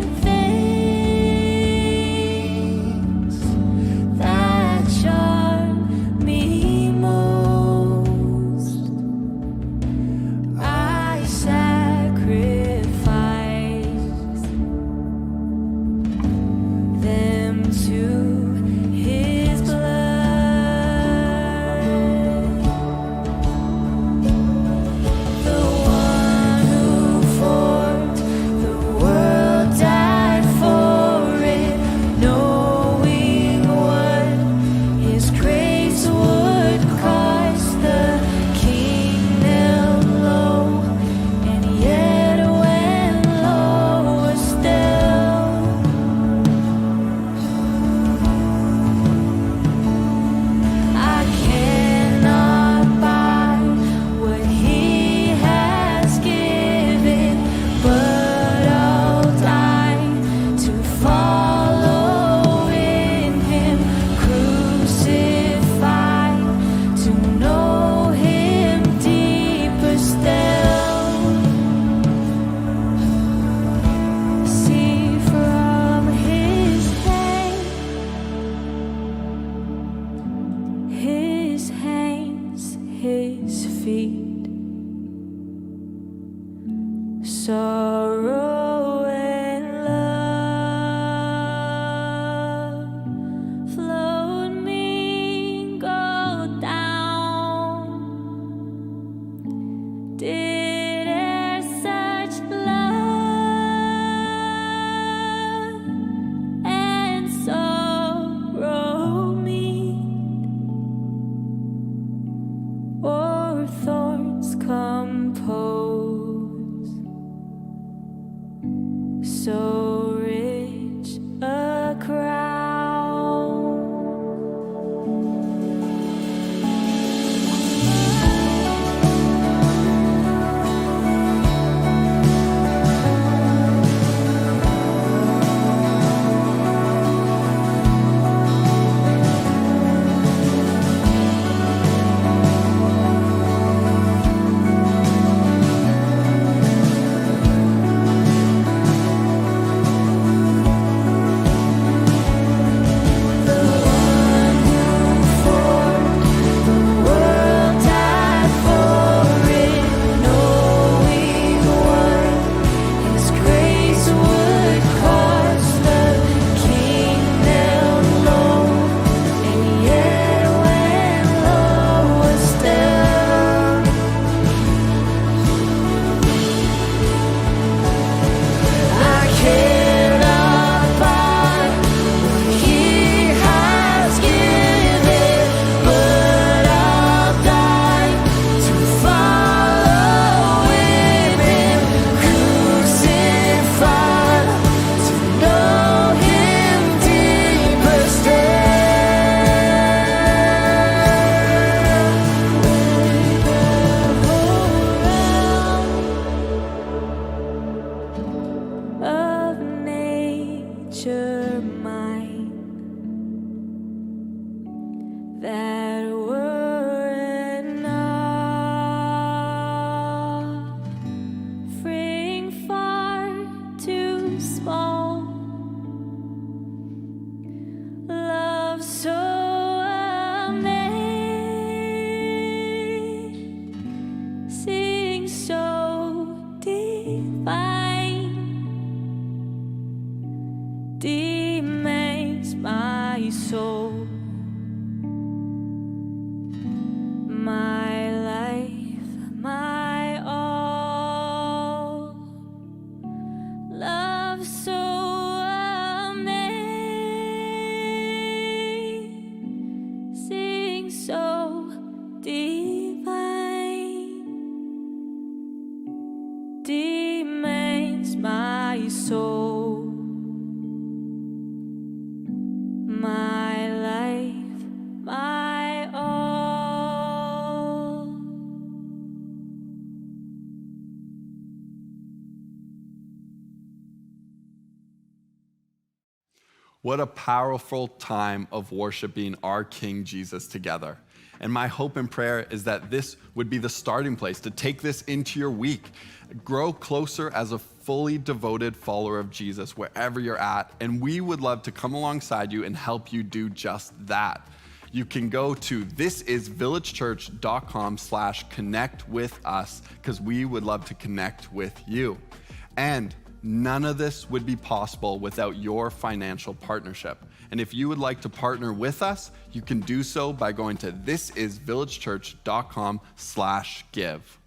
Speaker 5: so rich a crown. Of nature mine, that were enough, freeing far too small, love so amazing, so divine, demands my soul, my life, my all. Love so amazing, so divine, demands my soul, my life, my all.
Speaker 1: What a powerful time of worshiping our King Jesus together. And my hope and prayer is that this would be the starting place to take this into your week. Grow closer as a fully devoted follower of Jesus wherever you're at. And we would love to come alongside you and help you do just that. You can go to thisisvillagechurch.com/connect with us because we would love to connect with you. And none of this would be possible without your financial partnership. And if you would like to partner with us, you can do so by going to thisisvillagechurch.com/give.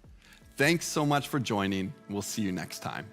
Speaker 1: Thanks so much for joining. We'll see you next time.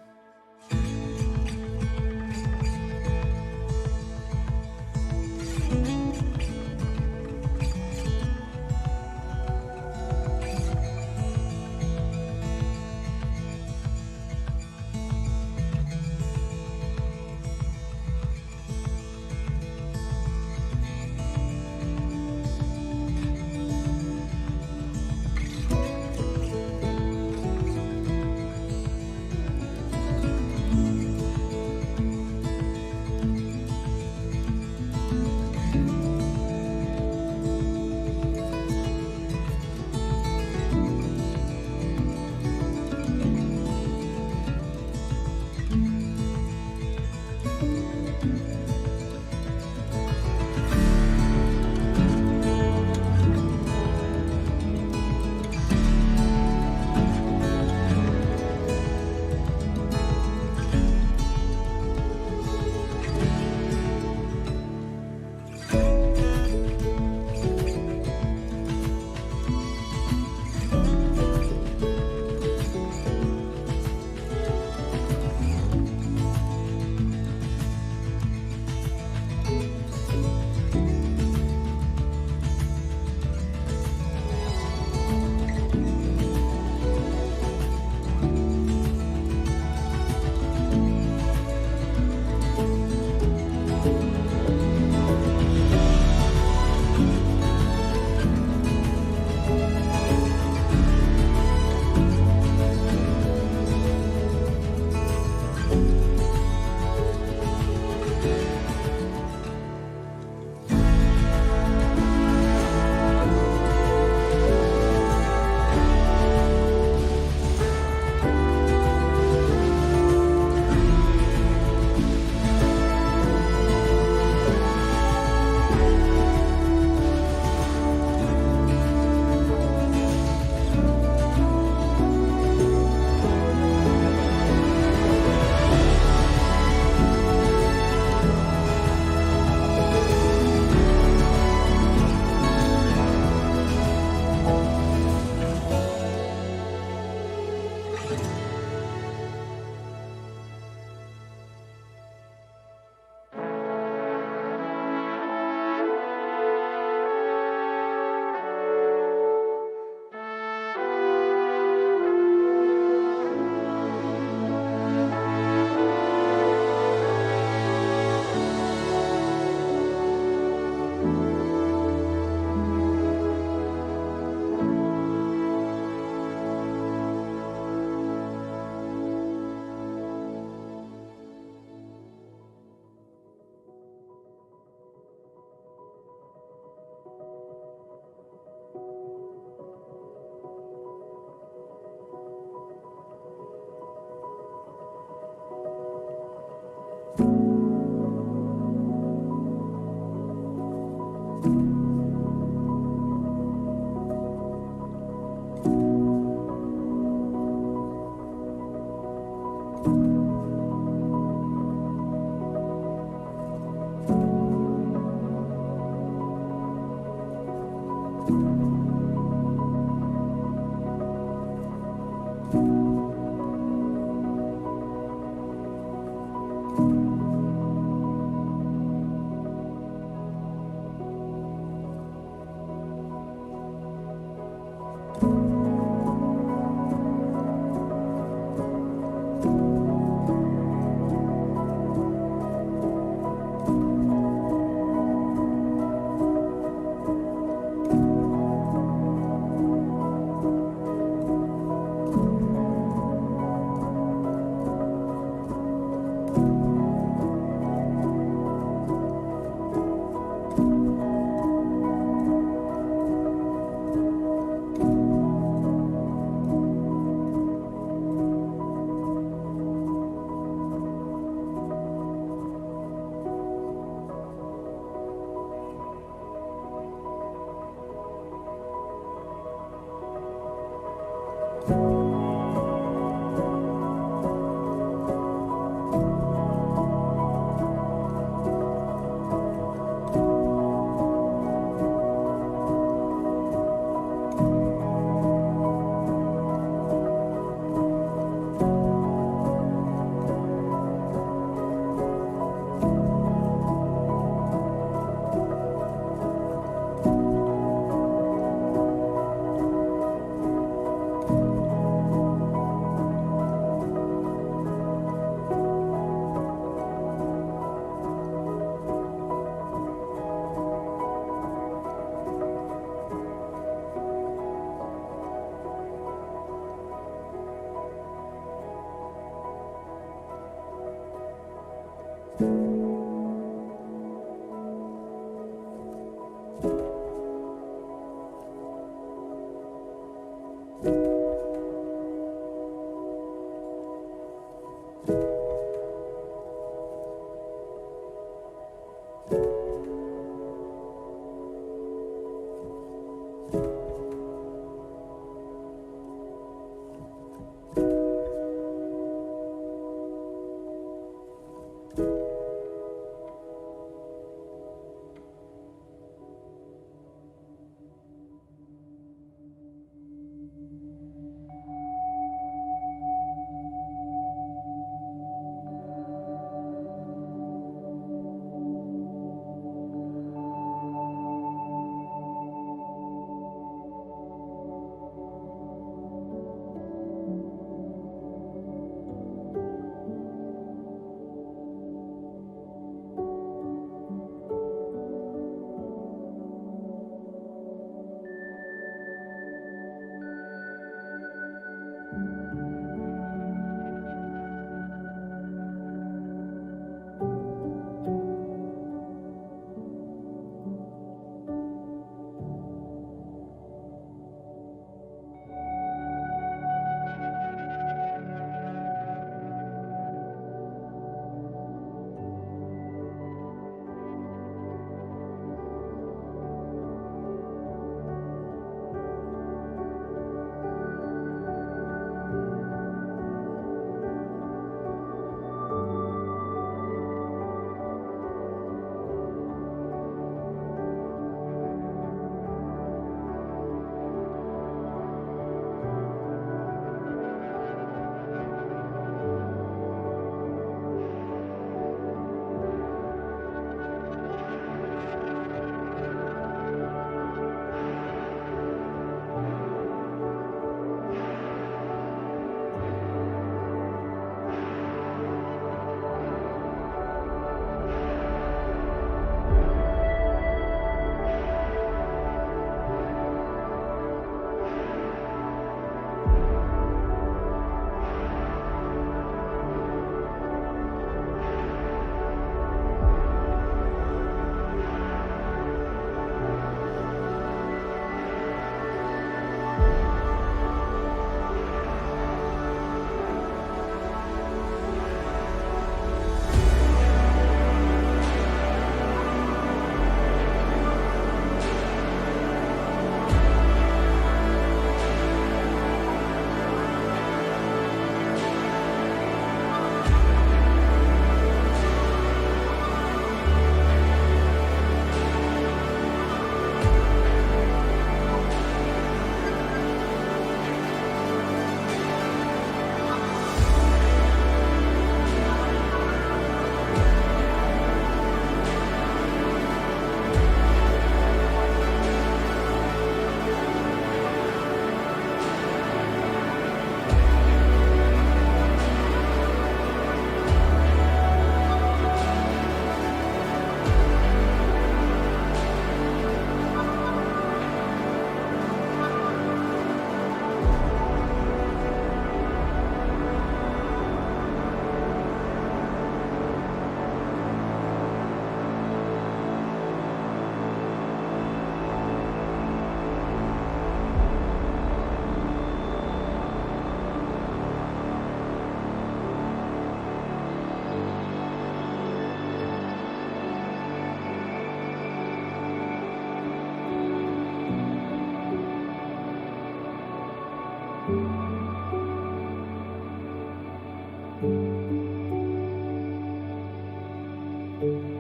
Speaker 5: you.